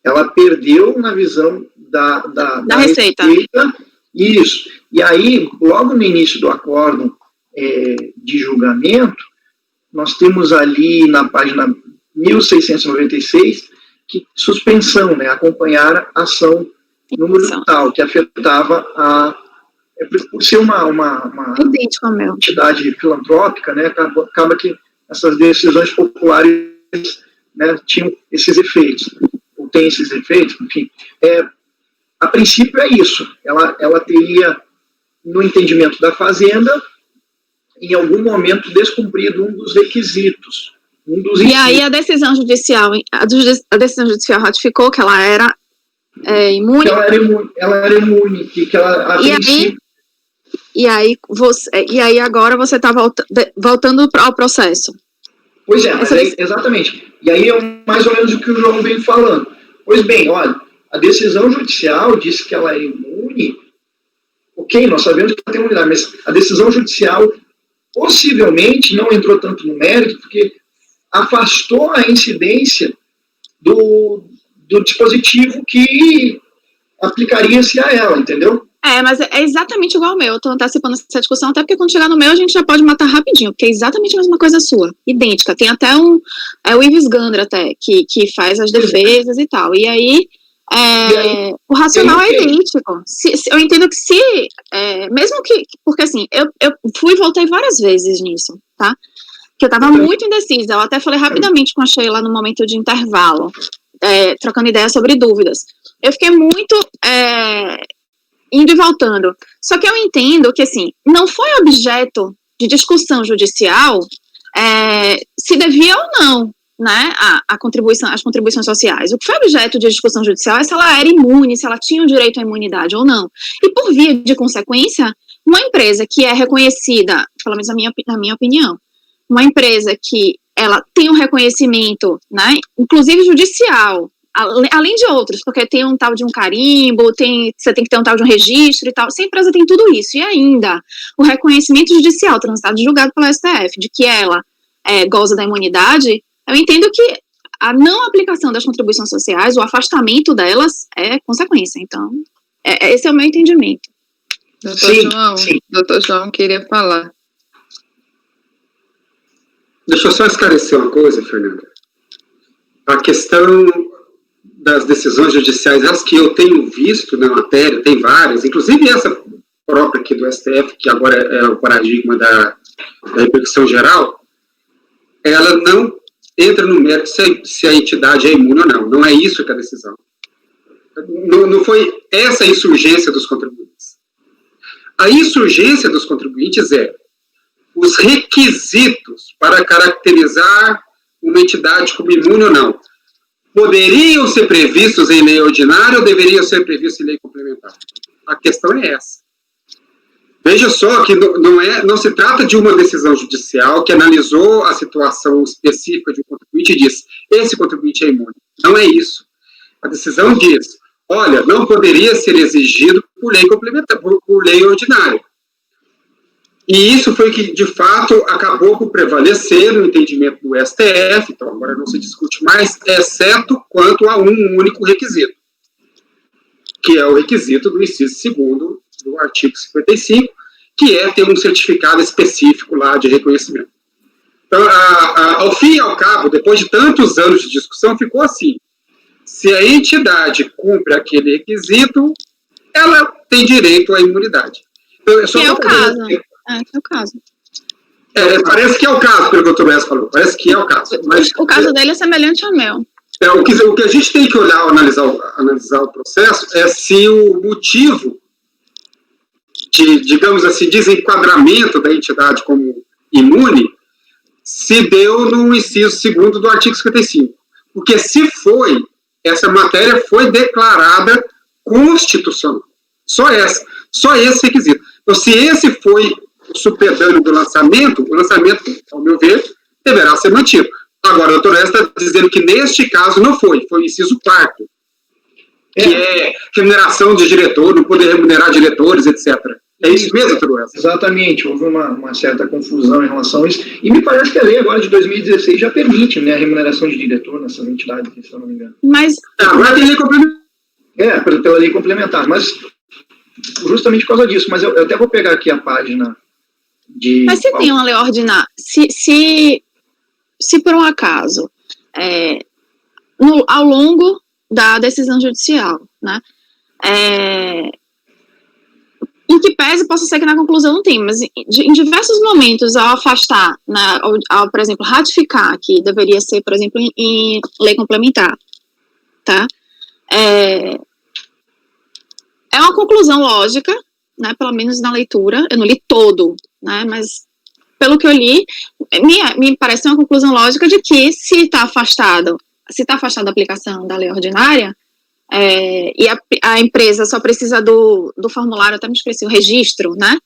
Ela perdeu na visão da Receita. Isso. E aí, logo no início do acórdão de julgamento, nós temos ali na página 1696, que suspensão, né, acompanhar a ação número tal, que afetava por ser uma Idêntico ao meu. entidade filantrópica, né, acaba que essas decisões populares, né, tinham esses efeitos, ou tem esses efeitos, enfim. A princípio é isso, ela teria, no entendimento da Fazenda, em algum momento descumprido um dos requisitos. E aí a decisão judicial ratificou que ela era imune? Que ela era imune, que ela, a princípio... E aí agora você está voltando ao processo. Pois é, mas exatamente. E aí é mais ou menos o que o João vem falando. Pois bem, olha, a decisão judicial disse que ela é imune. Ok, nós sabemos que ela tem imunidade, mas a decisão judicial possivelmente não entrou tanto no mérito, porque afastou a incidência do dispositivo que aplicaria-se a ela, entendeu? Mas é exatamente igual ao meu. Eu estou antecipando essa discussão, até porque quando chegar no meu a gente já pode matar rapidinho, porque é exatamente a mesma coisa sua, idêntica. Tem até o Ives Gandra até, que faz as defesas e tal. E aí, o racional é idêntico. Eu entendo que mesmo que, porque assim, eu fui e voltei várias vezes nisso, tá? Que eu estava muito indecisa. Eu até falei rapidamente com a Sheila no momento de intervalo, trocando ideias sobre dúvidas. Eu fiquei muito indo e voltando. Só que eu entendo que, assim, não foi objeto de discussão judicial se devia ou não, né, as contribuições sociais. O que foi objeto de discussão judicial é se ela era imune, se ela tinha o direito à imunidade ou não. E, por via de consequência, uma empresa que é reconhecida, pelo menos na minha opinião, uma empresa que ela tem um reconhecimento, né, inclusive judicial, além de outros, porque tem um tal de um carimbo, você tem que ter um tal de um registro e tal, se a empresa tem tudo isso, e ainda o reconhecimento judicial transitado e julgado pela STF, de que ela goza da imunidade, eu entendo que a não aplicação das contribuições sociais, o afastamento delas é consequência. Então, esse é o meu entendimento. Doutor João queria falar. Deixa eu só esclarecer uma coisa, Fernanda. A questão das decisões judiciais, as que eu tenho visto na matéria, tem várias, inclusive essa própria aqui do STF, que agora é o paradigma da repercussão geral, ela não entra no mérito se a entidade é imune ou não. Não é isso que é a decisão. Não foi essa a insurgência dos contribuintes. A insurgência dos contribuintes é os requisitos para caracterizar uma entidade como imune ou não. Poderiam ser previstos em lei ordinária ou deveriam ser previstos em lei complementar? A questão é essa. Veja só que não se trata de uma decisão judicial que analisou a situação específica de um contribuinte e disse, esse contribuinte é imune. Não é isso. A decisão diz, olha, não poderia ser exigido por lei complementar, por lei ordinária. E isso foi que, de fato, acabou por prevalecer no entendimento do STF, então agora não se discute mais, exceto quanto a um único requisito, que é o requisito do inciso 2º do artigo 55, que é ter um certificado específico lá de reconhecimento. Então, ao fim e ao cabo, depois de tantos anos de discussão, ficou assim, se a entidade cumpre aquele requisito, ela tem direito à imunidade. Então, que é o caso. É o caso. Parece que é o caso, pelo que o Dr. Bessa falou. Parece que é o caso. Mas, o caso dele é semelhante ao meu. O que a gente tem que olhar, analisar o processo, é se o motivo de, digamos assim, desenquadramento da entidade como imune se deu no inciso 2º do artigo 55. Porque se foi, essa matéria foi declarada constitucional. Só esse requisito. Então, se esse foi o superdano do lançamento, o lançamento, ao meu ver, deverá ser mantido. Agora, o doutor está dizendo que neste caso não foi o inciso 4º, que é remuneração de diretor, não poder remunerar diretores, etc. É isso mesmo, doutor? Exatamente, houve uma certa confusão em relação a isso, e me parece que a lei agora de 2016 já permite, né, a remuneração de diretor nessas entidades, se eu não me engano. Mas... agora tem lei complementar. Pela lei complementar, mas justamente por causa disso, mas eu até vou pegar aqui a página de... Mas se tem uma lei ordinária, se por um acaso, ao longo da decisão judicial, né, em que pese possa ser que na conclusão não tem, mas em diversos momentos, ao afastar, ao, por exemplo, ratificar, que deveria ser, por exemplo, em lei complementar, tá? É uma conclusão lógica, né, pelo menos na leitura, eu não li todo, né, mas pelo que eu li, me parece uma conclusão lógica de que se está afastado da aplicação da lei ordinária, e a empresa só precisa do formulário, até me esqueci, o registro, né?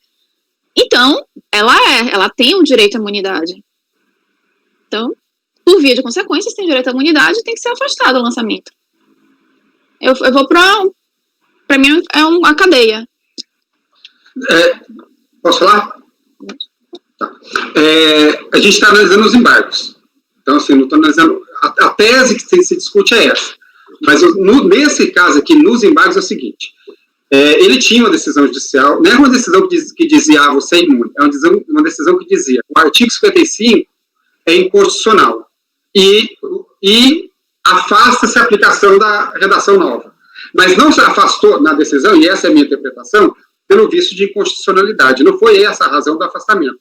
Então, ela tem o direito à imunidade. Então, por via de consequências, tem direito à imunidade e tem que ser afastado do lançamento. Eu vou para mim, é uma cadeia. Posso falar? Tá. A gente está analisando os embargos. Então, assim, não estou analisando... A tese que se discute é essa. Mas nesse caso aqui, nos embargos, é o seguinte. Ele tinha uma decisão judicial, não é uma decisão que dizia, você é imune, é uma decisão que dizia, o artigo 55 é inconstitucional e afasta-se a aplicação da redação nova. Mas não se afastou na decisão, e essa é a minha interpretação, pelo vício de inconstitucionalidade. Não foi essa a razão do afastamento.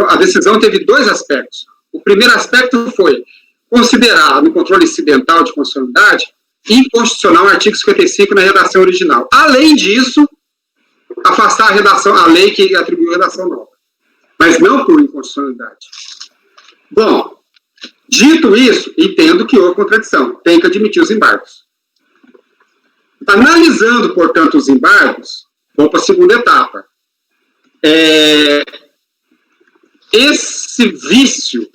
A decisão teve dois aspectos. O primeiro aspecto foi considerar, no controle incidental de constitucionalidade, inconstitucional o artigo 55 na redação original. Além disso, afastar a lei que atribuiu a redação nova. Mas não por inconstitucionalidade. Bom, dito isso, entendo que houve contradição. Tem que admitir os embargos. Analisando, portanto, os embargos, vou para a segunda etapa. Esse vício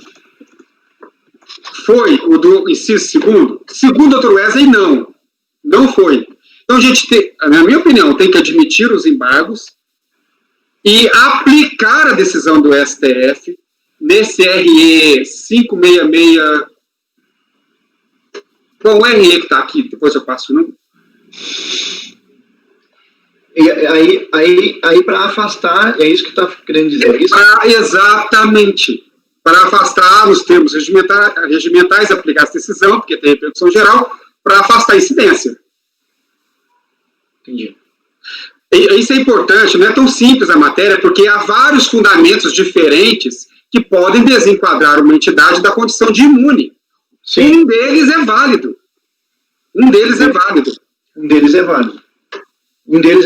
foi o do inciso segundo? Segundo o Dr. Wesley, não foi. Então, a gente tem, na minha opinião, tem que admitir os embargos e aplicar a decisão do STF nesse RE 566. Bom, o RE que está aqui, depois eu passo o número. Aí para afastar, é isso que está querendo dizer, é isso? Exatamente. Para afastar os termos regimentais, aplicar essa decisão, porque tem repercussão geral, para afastar a incidência. Entendi. Isso é importante, não é tão simples a matéria, porque há vários fundamentos diferentes que podem desenquadrar uma entidade da condição de imune. Sim. Um deles é válido. Um deles é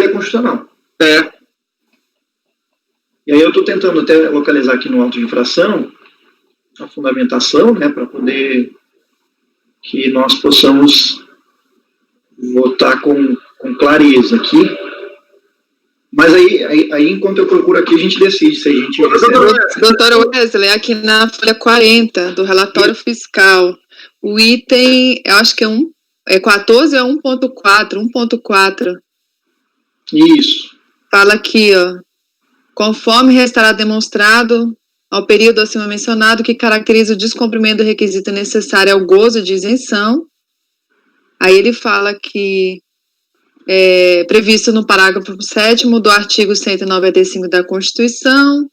constitucional. E aí eu estou tentando até localizar aqui no auto de infração a fundamentação, né, para poder que nós possamos votar com recebe. Mas aí, enquanto eu procuro aqui, a gente decide se a gente recebe. Doutora Wesley, aqui na folha 40 do relatório fiscal, o item, eu acho que é 14 ou 1.4. Isso. Fala aqui, ó, conforme restará demonstrado ao período acima mencionado que caracteriza o descumprimento do requisito necessário ao gozo de isenção. Aí ele fala que previsto no parágrafo 7º do artigo 195 da Constituição,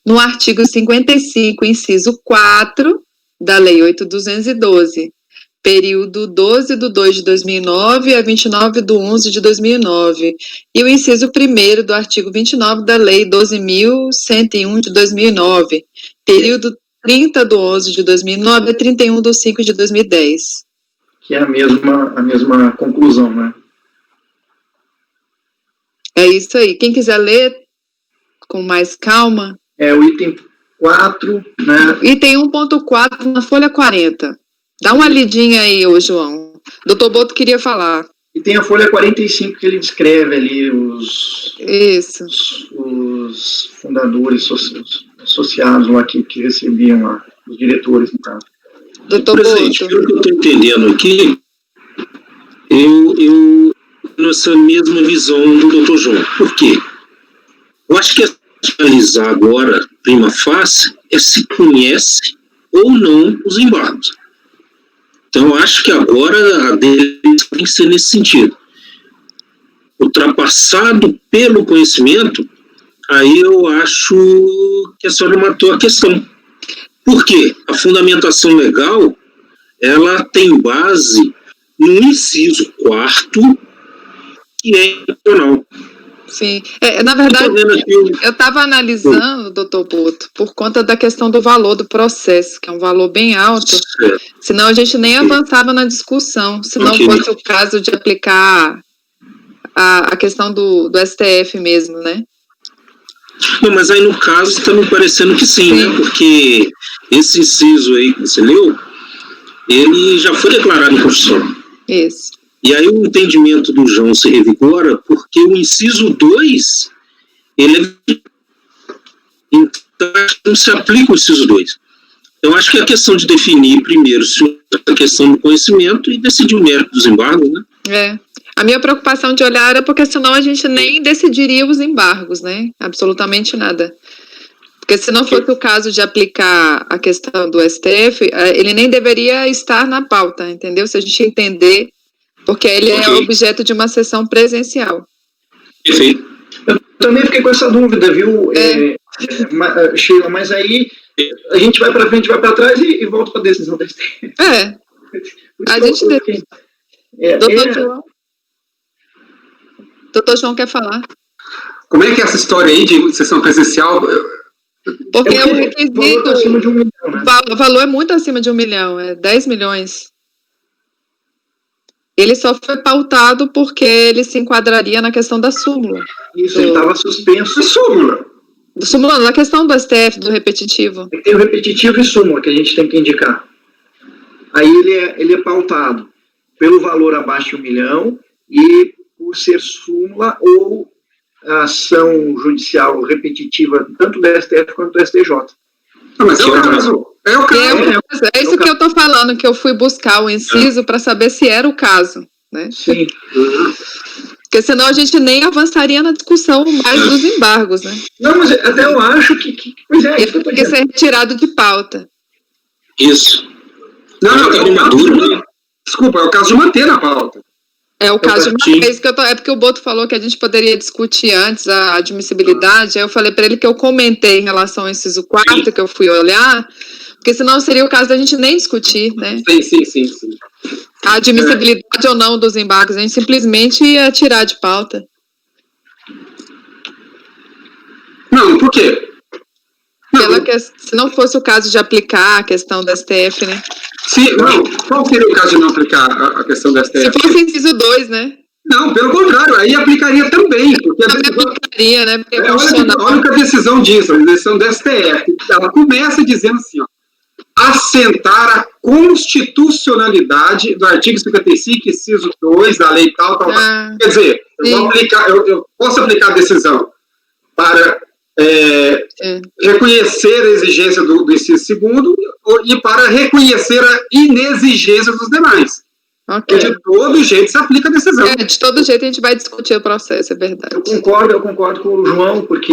no artigo 55, inciso 4 da Lei 8.212, período 12 de 2 de 2009 a 29 de 11 de 2009, e o inciso 1º do artigo 29 da Lei 12.101 de 2009, período 30 de 11 de 2009 a 31 de 5 de 2010. Que é a mesma conclusão, né? É isso aí. Quem quiser ler com mais calma... É o item 4, né? Item 1.4 na folha 40. Dá uma lidinha aí, ô João. Doutor Boto queria falar. E tem a folha 45 que ele descreve ali os fundadores associados lá que recebiam lá, os diretores, no caso. Doutor Presidente, pelo que eu estou entendendo aqui, eu nessa mesma visão do doutor João. Por quê? Eu acho que analisar agora, prima facie, se conhece ou não os embargos. Então, eu acho que agora a deles tem que ser nesse sentido. Ultrapassado pelo conhecimento, aí eu acho que a senhora matou a questão. Por quê? A fundamentação legal, ela tem base no inciso 4º, que é inconstitucional. Sim. Na verdade, eu estava analisando, doutor Boto, por conta da questão do valor do processo, que é um valor bem alto, senão a gente nem avançava na discussão, se não fosse o caso de aplicar a questão do STF mesmo, né? Não, mas aí no caso está me parecendo que sim, né? Porque esse inciso aí que você leu, ele já foi declarado em Constituição. Isso. E aí o entendimento do João se revigora porque o inciso 2, ele então não se aplica o inciso 2. Eu acho que é a questão de definir primeiro a questão do conhecimento e decidir o mérito dos embargos, né? A minha preocupação de olhar era porque senão a gente nem decidiria os embargos, né? Absolutamente nada. Porque se não fosse o caso de aplicar a questão do STF, ele nem deveria estar na pauta, entendeu? Se a gente entender, porque ele é objeto de uma sessão presencial. Perfeito. Eu também fiquei com essa dúvida, viu, Sheila, mas aí a gente vai para frente, vai para trás e volta para a decisão da STF. A gente... Doutor João? Doutor João quer falar? Como é que é essa história aí de sessão presencial? Porque o requisito... Valor acima de 1 milhão, né? O valor é muito acima de 1 milhão, é 10 milhões. Ele só foi pautado porque ele se enquadraria na questão da súmula. Isso, ele estava suspenso. A súmula. Do súmula, na questão do STF, do repetitivo. Tem o repetitivo e súmula que a gente tem que indicar. Aí ele é pautado pelo valor abaixo de 1 milhão e por ser súmula ou ação judicial repetitiva, tanto do STF quanto do STJ. Não, mas é o caso. É isso que eu estou falando, que eu fui buscar o inciso para saber se era o caso, né? Sim. Porque senão a gente nem avançaria na discussão mais dos embargos, né? Não, mas até eu acho que pois é, isso que eu tô dizendo. Ser retirado de pauta. Isso. Não, desculpa, é o caso de manter na pauta. É o caso de uma vez que é porque o Boto falou que a gente poderia discutir antes a admissibilidade, aí eu falei para ele que eu comentei em relação ao inciso 4, que eu fui olhar, porque senão seria o caso da gente nem discutir, né? Sim. A admissibilidade ou não dos embargos, a gente simplesmente ia tirar de pauta. Não, por quê? Se não fosse o caso de aplicar a questão do STF, né? Qual seria o caso de não aplicar a questão do STF? Se fosse inciso 2, né? Não, pelo contrário, aí aplicaria também. Porque aplicaria, né? Porque olha o que a decisão diz, a decisão do STF. Ela começa dizendo assim, ó, assentar a constitucionalidade do artigo 55, inciso 2, da lei tal. Quer dizer, eu posso aplicar a decisão para reconhecer a exigência do inciso segundo e para reconhecer a inexigência dos demais. Okay. De todo jeito se aplica a decisão. De todo jeito a gente vai discutir o processo, é verdade. Eu concordo com o João, porque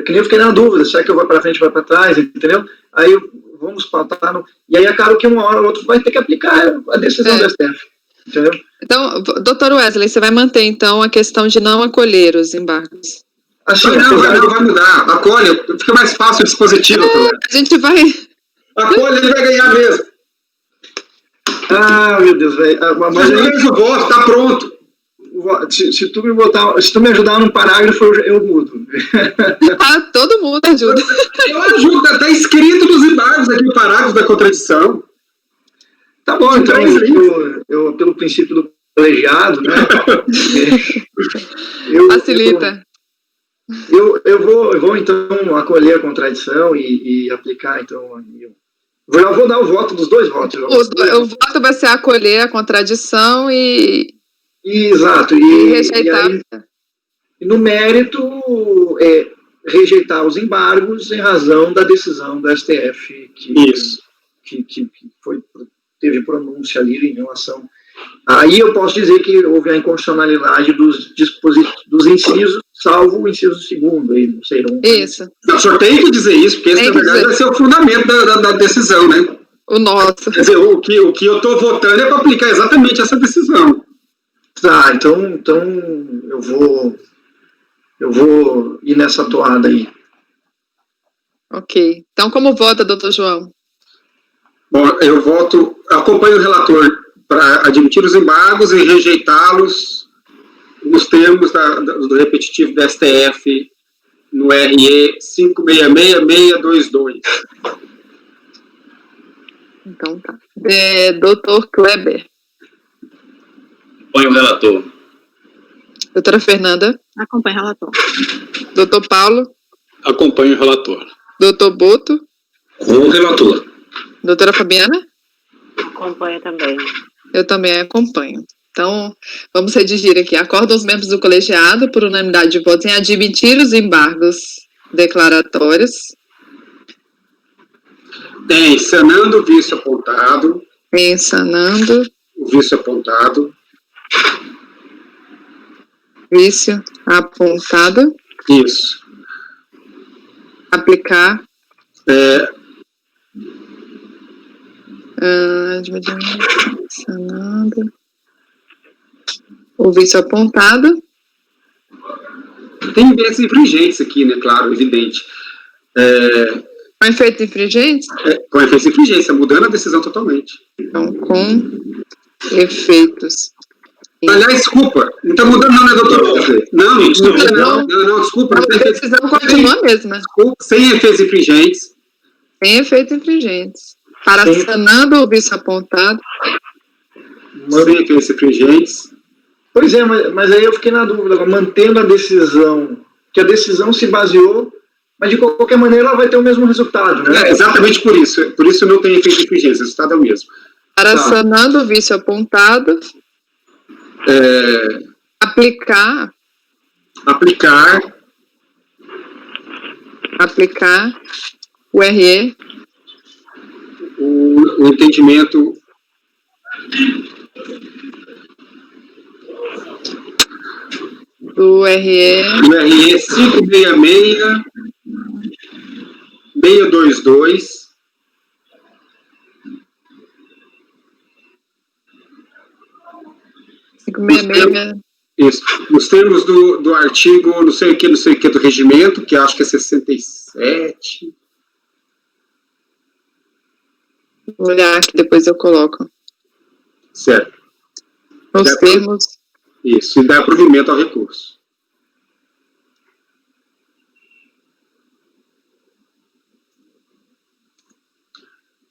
que nem eu fiquei na dúvida, será que eu vou para frente, vai para trás, entendeu? Aí vamos pautar, e aí acaba que uma hora ou outra vai ter que aplicar a decisão do STF, entendeu? Então, doutor Wesley, você vai manter então a questão de não acolher os embargos? Assim, não vai mudar, acolhe, fica mais fácil o dispositivo. A gente vai... Acolhe, ele vai ganhar mesmo. Meu Deus, velho. Mas aí o voto, tá pronto. Se tu me ajudar num parágrafo, eu mudo. Todo mundo ajuda. Eu ajudo, tá escrito nos embargos aqui o parágrafo da contradição. Tá bom, então eu pelo princípio do colegiado, né? Facilita. Eu vou então acolher a contradição e aplicar, então. Eu vou dar o voto dos dois votos. O voto vai ser acolher a contradição e... Exato. E rejeitar. E no mérito, rejeitar os embargos em razão da decisão do STF que teve pronúncia ali em relação... Aí eu posso dizer que houve a inconstitucionalidade dos incisos, salvo o inciso segundo. Aí, não sei, isso. O senhor tem que dizer isso, porque esse, na verdade, vai ser o fundamento da decisão, né? O nosso. Quer dizer, o que eu estou votando é para aplicar exatamente essa decisão. Tá, então eu vou ir nessa toada aí. Ok. Então, como vota, doutor João? Bom, eu voto, acompanho o relator para admitir os embargos e rejeitá-los nos termos do repetitivo do STF, no RE 566622. Então tá. Doutor Kleber. Põe o relator. Doutora Fernanda. Acompanha o relator. Doutor Paulo. Acompanho o relator. Doutor Boto. Com o relator. Doutora Fabiana. Acompanha também. Eu também acompanho. Então, vamos redigir aqui. Acordam os membros do colegiado, por unanimidade de votos, em admitir os embargos declaratórios. Tem sanando o vício apontado. Em sanando. O vício apontado. Vício apontado. Isso. Aplicar. Sanando. O vício apontado. Tem efeitos infringentes aqui, né? Claro, evidente. Com efeitos infringentes? Com efeitos infringentes, está mudando a decisão totalmente. Então, com efeitos. Aliás, desculpa, não está mudando não, né, doutor? Não, desculpa. A decisão continua a mesma. Desculpa, sem efeitos infringentes. Sem efeitos infringentes. Para sanando o vício apontado. Sem efeitos infringentes. Pois é, mas aí eu fiquei na dúvida, mantendo a decisão, que a decisão se baseou, mas de qualquer maneira ela vai ter o mesmo resultado, né? Exatamente por isso não tem efeito infringente, o resultado é o mesmo. Para sanando o vício apontado, aplicar o RE, o entendimento do RE 566-622. Isso. Nos termos do artigo não sei o que do regimento, que acho que é 67. Vou olhar que depois eu coloco. Certo. Nos termos. Isso, e dá provimento ao recurso.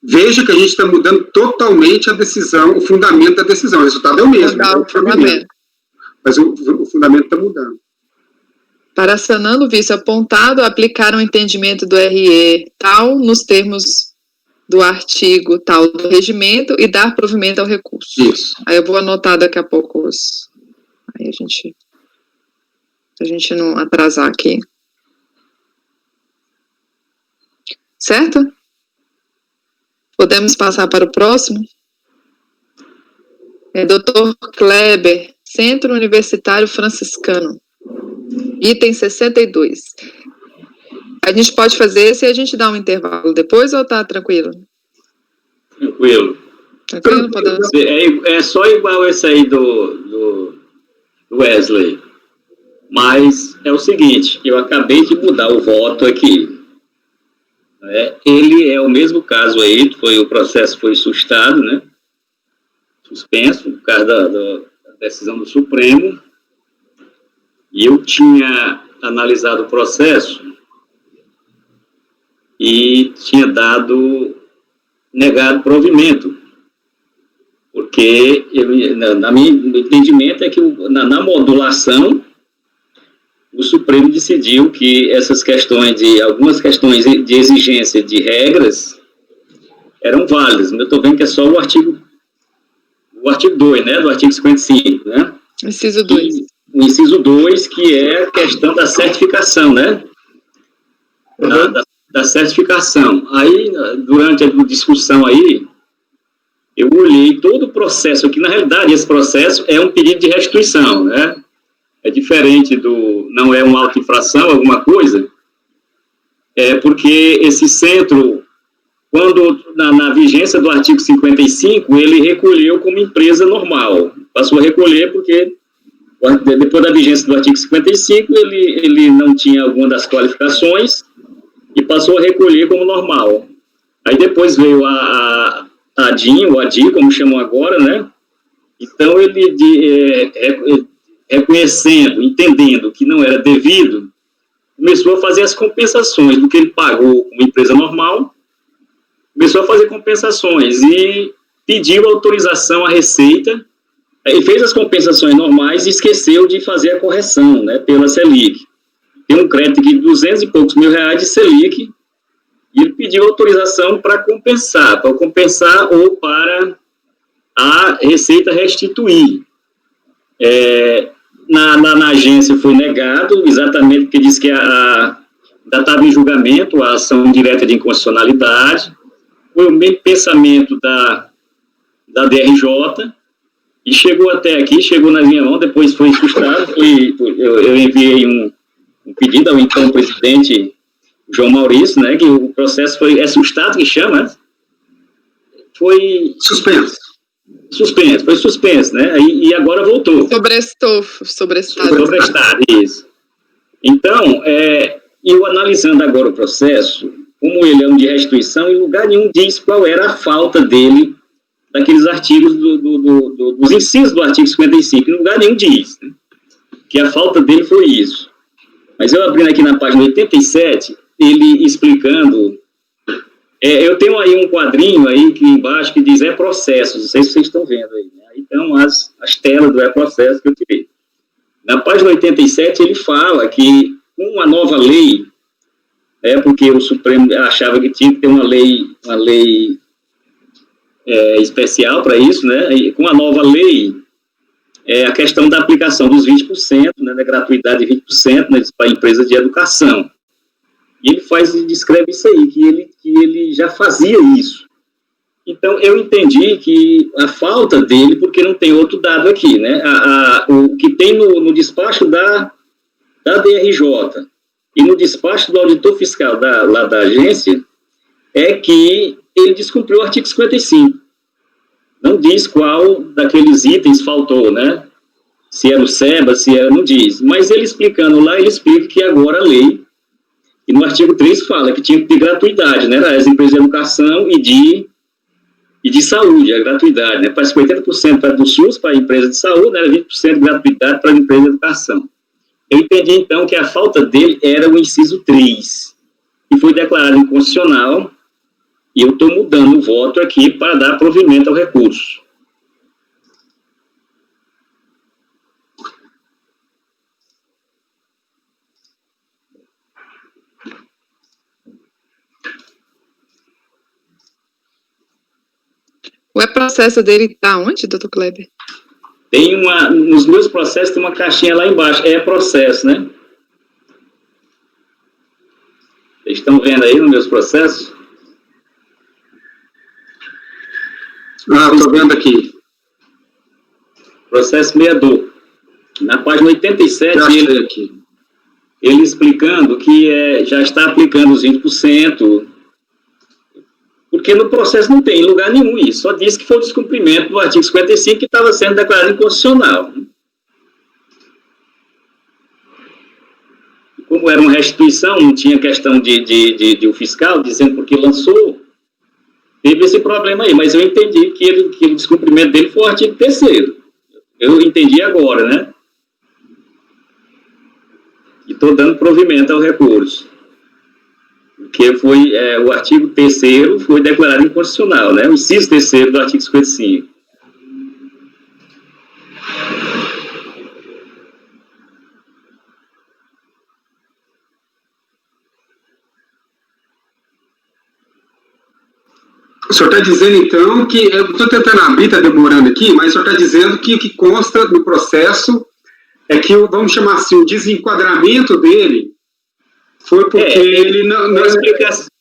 Veja que a gente está mudando totalmente a decisão, o fundamento da decisão. O resultado é o mesmo. Mas o fundamento está mudando. Para sanando o vício apontado, aplicar o entendimento do RE tal nos termos do artigo tal do regimento e dar provimento ao recurso. Isso. Aí eu vou anotar daqui a pouco os... Aí a gente não atrasar aqui. Certo? Podemos passar para o próximo? Dr. Kleber, Centro Universitário Franciscano. Item 62. A gente pode fazer esse e a gente dá um intervalo depois ou tá tranquilo? Tranquilo. Tranquilo, podemos... É só igual esse aí do Wesley. Mas é o seguinte, eu acabei de mudar o voto aqui. Ele é o mesmo caso aí, o processo foi sustado, né? Suspenso, por causa da decisão do Supremo. E eu tinha analisado o processo e tinha negado provimento. Porque, meu entendimento é que na modulação, o Supremo decidiu que algumas questões de exigência de regras eram válidas. Eu estou vendo que é só o artigo 2, né, do artigo 55, né? Inciso 2. O inciso 2, que é a questão da certificação, né? Da certificação. Aí, durante a discussão aí, eu olhei todo o processo aqui. Na realidade, esse processo é um pedido de restituição, né? É diferente não é uma auto-infração, alguma coisa, porque esse centro, quando na vigência do artigo 55, ele recolheu como empresa normal, passou a recolher porque depois da vigência do artigo 55, ele não tinha alguma das qualificações e passou a recolher como normal. Aí depois veio a ADIM, como chamam agora, né? Então ele reconhecendo, entendendo que não era devido, começou a fazer as compensações do que ele pagou como empresa normal, começou a fazer compensações e pediu autorização à Receita, ele fez as compensações normais e esqueceu de fazer a correção, né, pela Selic. Tem um crédito aqui de 200 e poucos mil reais de Selic, e ele pediu autorização para compensar ou para a Receita restituir. Na agência foi negado, exatamente porque disse que ainda estava em julgamento a ação direta de inconstitucionalidade. Foi o mesmo pensamento da DRJ, e chegou até aqui, chegou na minha mão, depois foi frustrado, eu enviei um pedido ao então presidente João Maurício, né, que o processo foi, sustado que chama, foi suspenso, né, e agora voltou. Sobrestado, isso. Então, eu analisando agora o processo, como ele é um de restituição, em lugar nenhum diz qual era a falta dele, daqueles artigos, dos incisos do artigo 55, em lugar nenhum diz, né, que a falta dele foi isso. Mas eu abrindo aqui na página 87, ele explicando, eu tenho aí um quadrinho aí que embaixo que diz processos, não sei se vocês estão vendo aí, né? Então as telas do processo que eu tirei. Na página 87 ele fala que com a nova lei, porque o Supremo achava que tinha que ter uma lei especial para isso, né? E com a nova lei, a questão da aplicação dos 20%, né, da gratuidade de 20%, né, para empresas de educação. E ele descreve isso aí, que ele já fazia isso. Então, eu entendi que a falta dele, porque não tem outro dado aqui, né, o que tem no despacho da DRJ e no despacho do auditor fiscal lá da agência, é que ele descumpriu o artigo 55. Não diz qual daqueles itens faltou, né? Se era o SEBA, não diz. Mas ele explicando lá, ele explica que agora a lei, e no artigo 3 fala que tinha que ter gratuidade, né? As empresas de educação e de saúde, a gratuidade, né? Para 50% para do SUS, para a empresa de saúde, né? 20% de gratuidade para a empresa de educação. Eu entendi, então, que a falta dele era o inciso 3, que foi declarado inconstitucional, e eu estou mudando o voto aqui para dar provimento ao recurso. O processo dele está onde, doutor Kleber? Nos meus processos tem uma caixinha lá embaixo, processo, né? Vocês estão vendo aí nos meus processos? Estou vendo aqui. Processo 62. Na página 87, ele explicando que já está aplicando os 20%, porque no processo não tem em lugar nenhum isso, só diz que foi o descumprimento do artigo 55 que estava sendo declarado inconstitucional. Como era uma restituição, não tinha questão de o fiscal dizendo porque lançou, teve esse problema aí, mas eu entendi que o descumprimento dele foi o artigo 3º. Eu entendi agora, né? E estou dando provimento ao recurso. Porque foi, o artigo 3º foi declarado inconstitucional, né? O inciso 3º do artigo 55. O senhor está dizendo, então, que... Eu estou tentando abrir, está demorando aqui, mas o senhor está dizendo que o que consta no processo é que, vamos chamar assim, o desenquadramento dele foi porque ele não...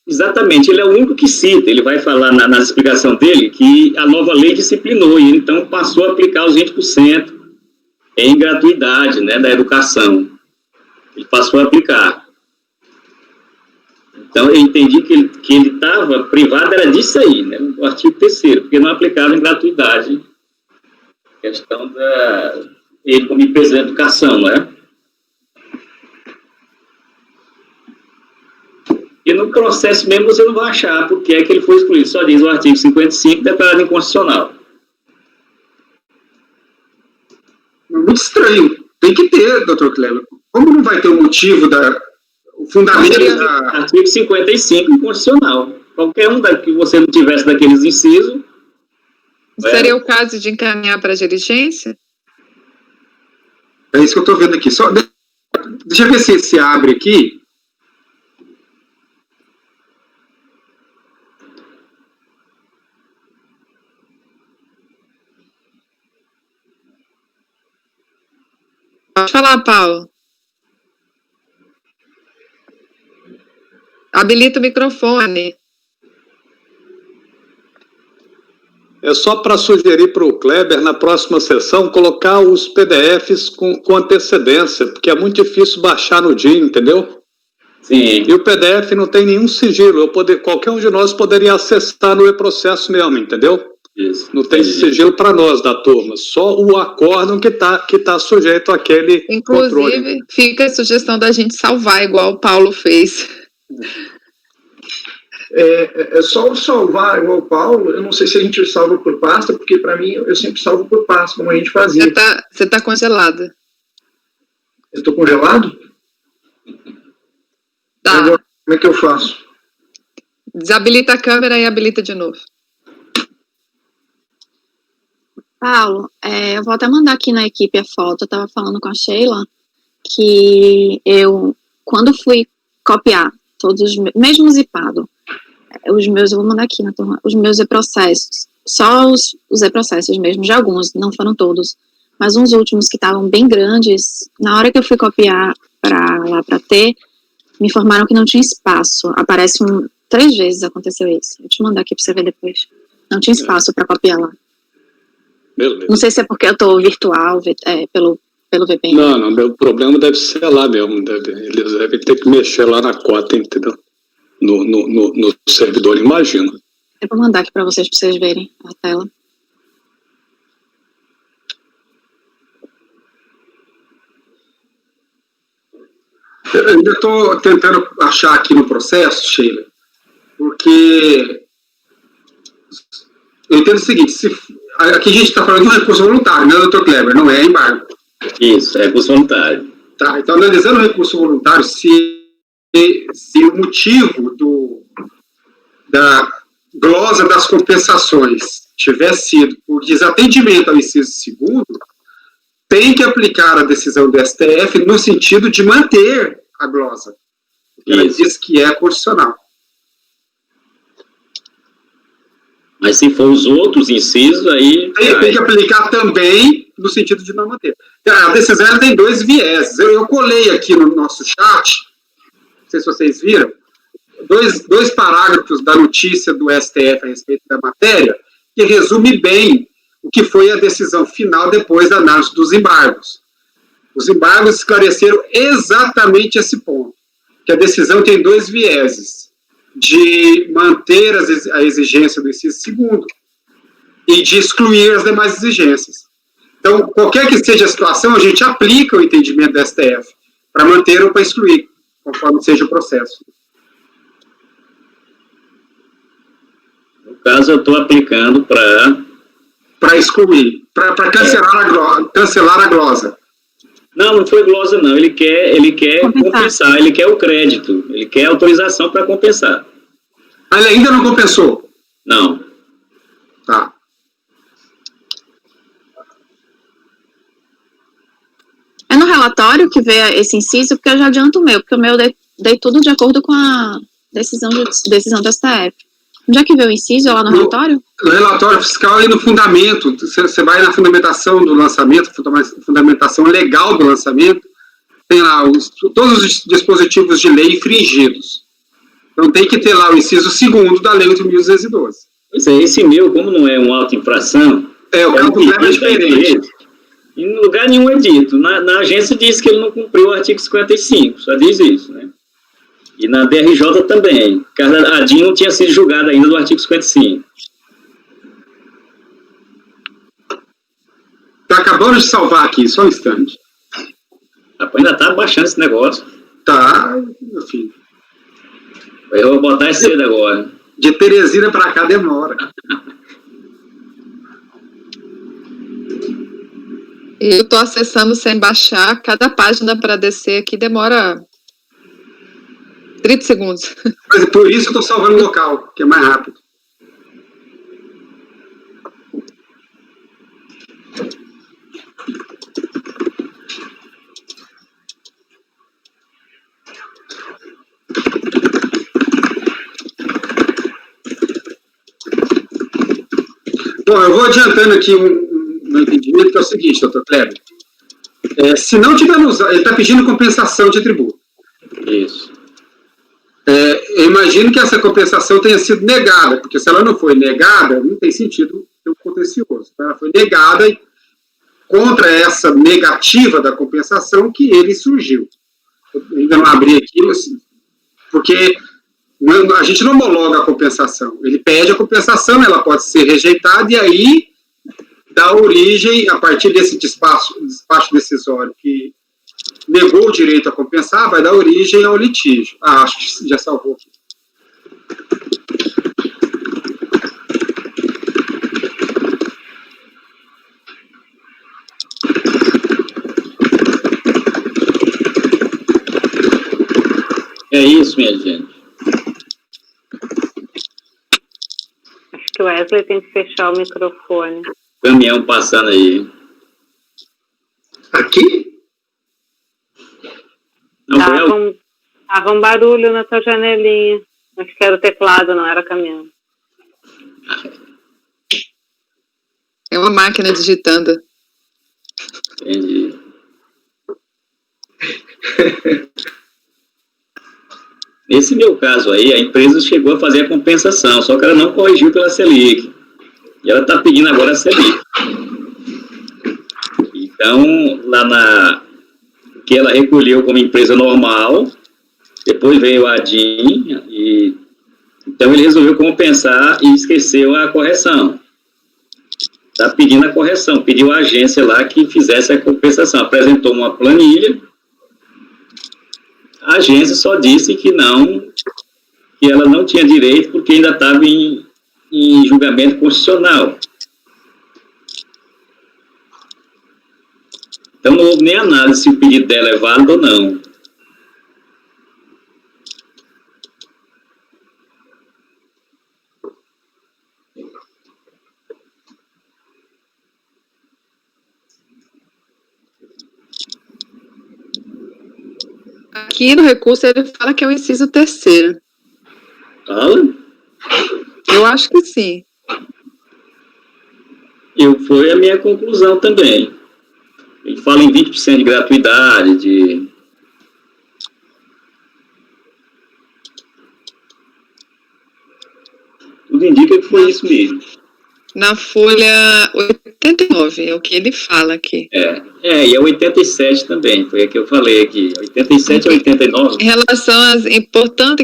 Exatamente, ele é o único que cita, ele vai falar na explicação dele que a nova lei disciplinou, e ele, então, passou a aplicar os 20% em gratuidade, né, da educação. Ele passou a aplicar. Então, eu entendi que ele estava privado, era disso aí, né, o artigo 3º, porque não aplicava em gratuidade a questão ele como empresa de educação, não é? E no processo mesmo você não vai achar porque é que ele foi excluído, só diz o artigo 55 declarado inconstitucional. Muito estranho. ter, doutor Kleber. Como não vai ter o motivo o fundamento da... Artigo 55 constitucional. Qualquer um que você não tivesse daqueles incisos... Seria o caso de encaminhar para a diligência? É isso que eu estou vendo aqui. Só, deixa eu ver se abre aqui. Pode falar, Paulo. Habilita o microfone. É só para sugerir para o Kleber, na próxima sessão, colocar os PDFs com antecedência, porque é muito difícil baixar no dia, entendeu? Sim. E o PDF não tem nenhum sigilo. Qualquer um de nós poderia acessar no e-processo mesmo, entendeu? Isso. Não tem sigilo para nós da turma, só o acórdão que tá sujeito àquele controle. Inclusive, fica a sugestão da gente salvar, igual o Paulo fez. É só salvar igual o Paulo, eu não sei se a gente salva por pasta, porque para mim eu sempre salvo por pasta, como a gente fazia. Você tá congelado. Eu tô congelado? Tá. Agora, como é que eu faço? Desabilita a câmera e habilita de novo. Paulo, eu vou até mandar aqui na equipe a foto. Eu tava falando com a Sheila que eu, quando fui copiar todos os meus, mesmo zipado, os meus, eu vou mandar aqui na turma, os meus e-processos, só os e-processos mesmo, de alguns, não foram todos, mas uns últimos que estavam bem grandes, na hora que eu fui copiar para ter, me informaram que não tinha espaço. Aparece 3 vezes aconteceu isso. Vou te mandar aqui para você ver depois. Não tinha espaço para copiar lá. Não sei se é porque eu tô virtual, pelo VPN. Não, o problema deve ser lá mesmo. Eles devem ter que mexer lá na cota, entendeu? No servidor, imagino. Eu vou mandar aqui para vocês verem a tela. Eu ainda estou tentando achar aqui no processo, Sheila, porque eu entendo o seguinte, aqui a gente está falando de um recurso voluntário, né, doutor Kleber? Não é embargo. Isso, é recurso voluntário. Tá, então analisando o recurso voluntário, se o motivo da glosa das compensações tiver sido por desatendimento ao inciso 2º, tem que aplicar a decisão do STF no sentido de manter a glosa. Porque ela diz que é constitucional. Mas se for os outros incisos, aí... Tem que aplicar também no sentido de não manter. A decisão ela tem 2 vieses. Eu colei aqui no nosso chat, não sei se vocês viram, dois parágrafos da notícia do STF a respeito da matéria, que resume bem o que foi a decisão final depois da análise dos embargos. Os embargos esclareceram exatamente esse ponto, que a decisão tem 2 vieses, de manter a exigência do inciso 2º e de excluir as demais exigências. Então, qualquer que seja a situação, a gente aplica o entendimento do STF para manter ou para excluir, conforme seja o processo. No caso, eu estou aplicando para excluir, para cancelar a glosa. Não foi glosa, não. Ele quer compensar, ele quer o crédito, ele quer autorização para compensar. Ele ainda não compensou? Não. Tá. É no relatório que vê esse inciso, porque eu já adianto o meu, porque o meu dei tudo de acordo com a decisão do STF. Onde é que vê o inciso? É lá no relatório? No relatório fiscal e no fundamento. Você vai na fundamentação do lançamento, fundamentação legal do lançamento, tem lá todos os dispositivos de lei infringidos. Então tem que ter lá o inciso 2º da lei 8.212. Pois é, esse meu, como não é uma auto-infração... O campo leva é diferente. Em lugar nenhum é dito. Na agência diz que ele não cumpriu o artigo 55, só diz isso, né? E na DRJ também. A DIN não tinha sido julgada ainda do artigo 55. Tá acabando de salvar aqui, só um instante. Ainda tá baixando esse negócio. Tá, meu filho. Eu vou botar esse cedo agora. De Teresina para cá demora. Eu estou acessando sem baixar, cada página para descer aqui demora 30 segundos. Mas por isso eu estou salvando o local, que é mais rápido. Bom, eu vou adiantando aqui um entendimento, que é o seguinte, doutor Kleber. Se não tiver usado, ele está pedindo compensação de tributo. Isso. Eu imagino que essa compensação tenha sido negada, porque se ela não foi negada, não tem sentido ter um contencioso. Ela foi negada e contra essa negativa da compensação que ele surgiu. Eu ainda não abri aqui, porque a gente não homologa a compensação. Ele pede a compensação, ela pode ser rejeitada, e aí dá origem, a partir desse despacho decisório que negou o direito a compensar, vai dar origem ao litígio. Acho que já salvou aqui. É isso, minha gente. Acho que o Wesley tem que fechar o microfone. Caminhão passando aí. Aqui? Não, Tava um barulho na tua janelinha. Acho que era o teclado, não era caminhão. É uma máquina digitando. Entendi. Nesse meu caso aí, a empresa chegou a fazer a compensação, só que ela não corrigiu pela Selic. E ela está pedindo agora a Selic. Então, lá que ela recolheu como empresa normal, depois veio a ADIM, e então ele resolveu compensar e esqueceu a correção. Está pedindo a correção, pediu a agência lá que fizesse a compensação, apresentou uma planilha, a agência só disse que ela não tinha direito porque ainda estava em julgamento constitucional. Então não houve nem análise se o pedido dela é válido ou não. Aqui no recurso ele fala que é o inciso 3º. Fala? Eu acho que sim. Foi a minha conclusão também. Ele fala em 20% de gratuidade, Tudo indica que foi isso mesmo. Na folha 89, é o que ele fala aqui. E a 87 também, foi a que eu falei aqui. 87 a 89. Em relação portanto,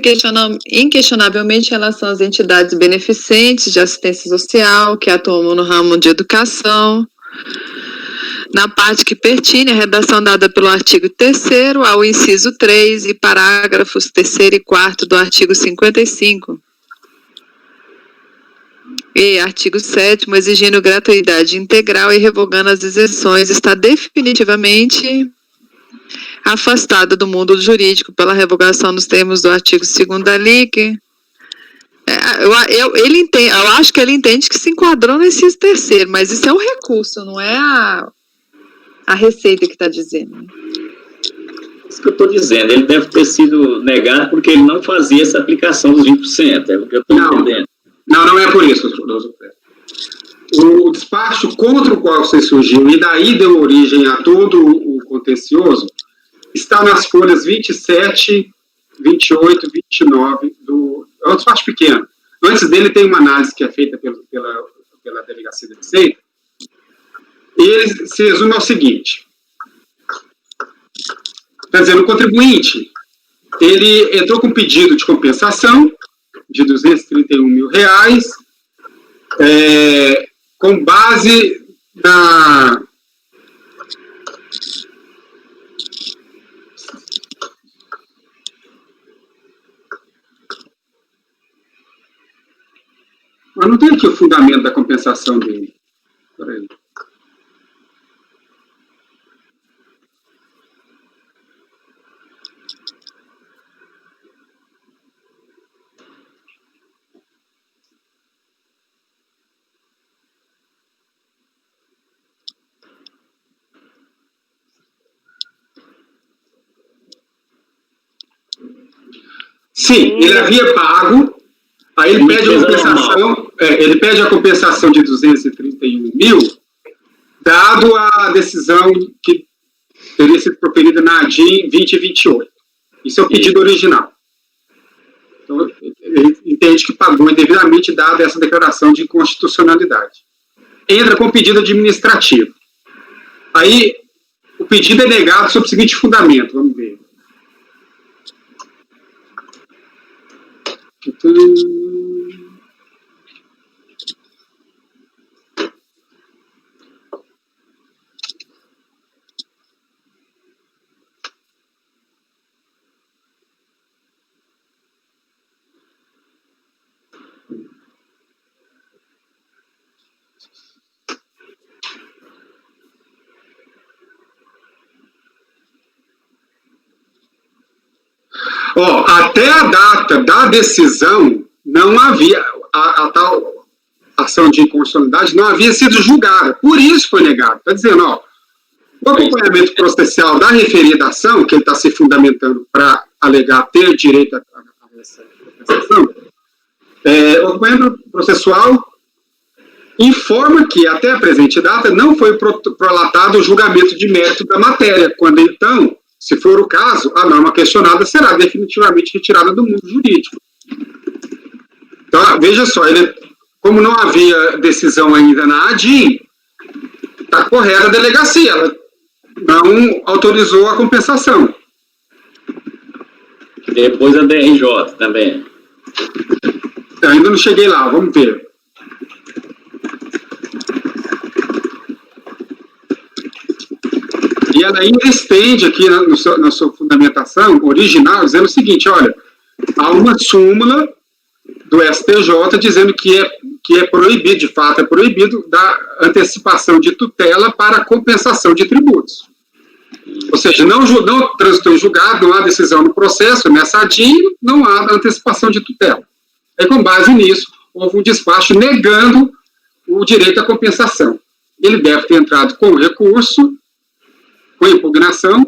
inquestionavelmente, em relação às entidades beneficentes de assistência social que atuam no ramo de educação, na parte que pertine a redação dada pelo artigo 3º ao inciso 3 e parágrafos 3º e 4º do artigo 55. E artigo 7º, exigindo gratuidade integral e revogando as isenções, está definitivamente afastado do mundo jurídico pela revogação dos termos do artigo 2º da LIC. Eu acho que ele entende que se enquadrou no inciso 3º, mas isso é um recurso, não é a Receita que está dizendo. Isso que eu estou dizendo, ele deve ter sido negado porque ele não fazia essa aplicação dos 20%, é o que eu estou entendendo. Não é por isso, doutor. O despacho contra o qual você surgiu e daí deu origem a todo o contencioso está nas folhas 27, 28, 29 é um despacho pequeno. Antes dele tem uma análise que é feita pela Delegacia da Receita e ele se resume ao seguinte. Quer dizer, o contribuinte, ele entrou com pedido de compensação de R$231 mil, com base na... Mas não tem aqui o fundamento da compensação dele. Peraí. Sim, ele havia pago, aí ele pede a compensação, ele pede a compensação de 231 mil, dado a decisão que teria sido proferida na ADIM 2028. Isso é o pedido original. Então, ele entende que pagou indevidamente, dada essa declaração de inconstitucionalidade. Entra com pedido administrativo. Aí, o pedido é negado sob o seguinte fundamento, vamos ver. Até a data da decisão, não havia, a tal ação de inconstitucionalidade não havia sido julgada, por isso foi negado. Está dizendo, o acompanhamento processual da referida ação, que ele está se fundamentando para alegar ter direito a essa compensação, o acompanhamento processual informa que, até a presente data, não foi prolatado o julgamento de mérito da matéria, quando então, se for o caso, a norma questionada será definitivamente retirada do mundo jurídico. Então, veja só, como não havia decisão ainda na ADIM, está correta a delegacia, ela não autorizou a compensação. Depois a DRJ também. Eu ainda não cheguei lá, vamos ver. E ela ainda estende aqui na sua fundamentação original, dizendo o seguinte, olha, há uma súmula do STJ dizendo que é proibido, de fato é proibido, da antecipação de tutela para compensação de tributos. Ou seja, não transitou em julgado, não há decisão no processo, nessa ADIM, não há antecipação de tutela. Aí, com base nisso, houve um despacho negando o direito à compensação. Ele deve ter entrado com recurso, com impugnação.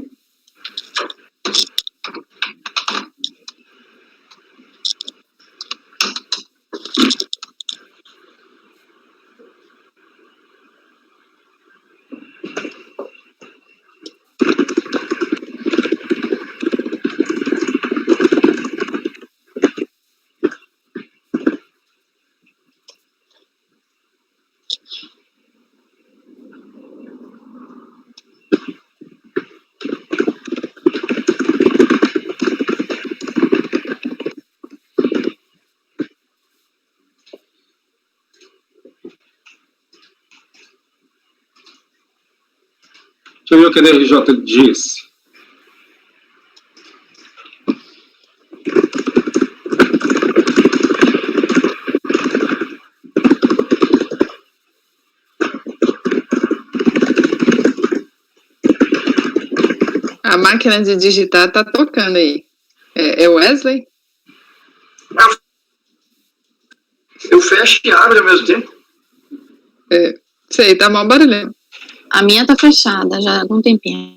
Deixa eu ver o que a DRJ disse. A máquina de digitar tá tocando aí. É Wesley? Eu fecho e abro ao mesmo tempo. Sei, tá mal barulhento. A minha tá fechada já há algum tempinho.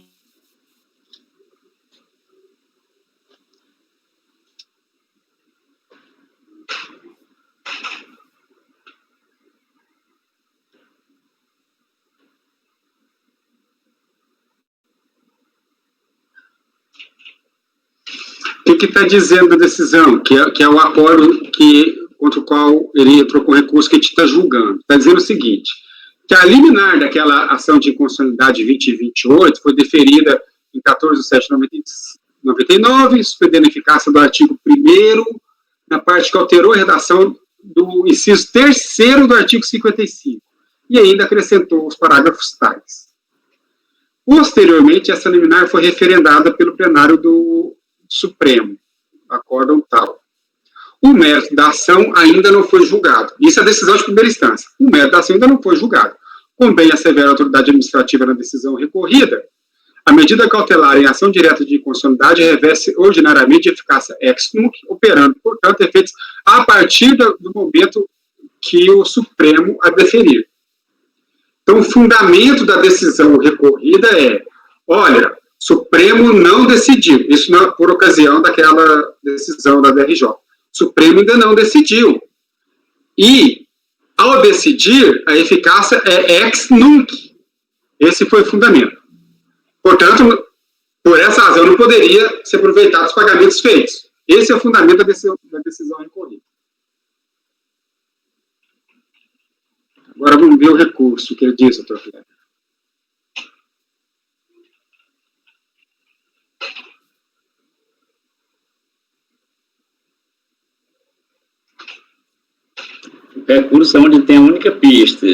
O que está dizendo a decisão? Que é o acordo contra o qual ele entrou com recurso que a gente está julgando. Está dizendo o seguinte, que a liminar daquela ação de inconstitucionalidade 2028 foi deferida em 14/7/99, suspendendo a eficácia do artigo 1º, na parte que alterou a redação do inciso 3º do artigo 55, e ainda acrescentou os parágrafos tais. Posteriormente, essa liminar foi referendada pelo plenário do Supremo, acórdão tal. O mérito da ação ainda não foi julgado. Isso é a decisão de primeira instância. O mérito da ação ainda não foi julgado. Convém asseverar a autoridade administrativa na decisão recorrida. A medida cautelar em ação direta de inconstitucionalidade reveste ordinariamente eficácia ex nunc, operando, portanto, efeitos a partir do momento que o Supremo a deferir. Então, o fundamento da decisão recorrida é, olha, Supremo não decidiu, isso não, por ocasião daquela decisão da DRJ. O Supremo ainda não decidiu. E, ao decidir, a eficácia é ex nunc. Esse foi o fundamento. Portanto, por essa razão, não poderia se aproveitar dos pagamentos feitos. Esse é o fundamento da decisão recorrida. Agora vamos ver o recurso que ele diz, doutor Kleber. Recurso é onde tem a única pista.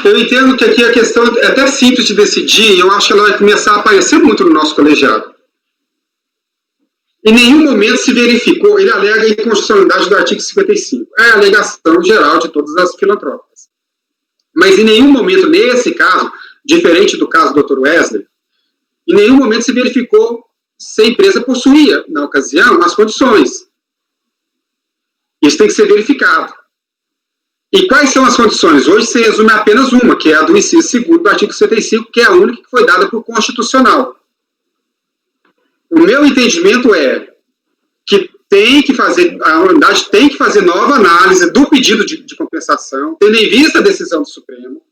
Eu entendo que aqui a questão é até simples de decidir, e eu acho que ela vai começar a aparecer muito no nosso colegiado. Em nenhum momento se verificou, ele alega a inconstitucionalidade do artigo 55. É a alegação geral de todas as filantrópicas. Mas em nenhum momento, nesse caso, diferente do caso do Dr. Wesley, em nenhum momento se verificou se a empresa possuía, na ocasião, as condições. Isso tem que ser verificado. E quais são as condições? Hoje se resume a apenas uma, que é a do inciso 2º do artigo 65, que é a única que foi dada por constitucional. O meu entendimento é que a unidade tem que fazer nova análise do pedido de compensação, tendo em vista a decisão do Supremo,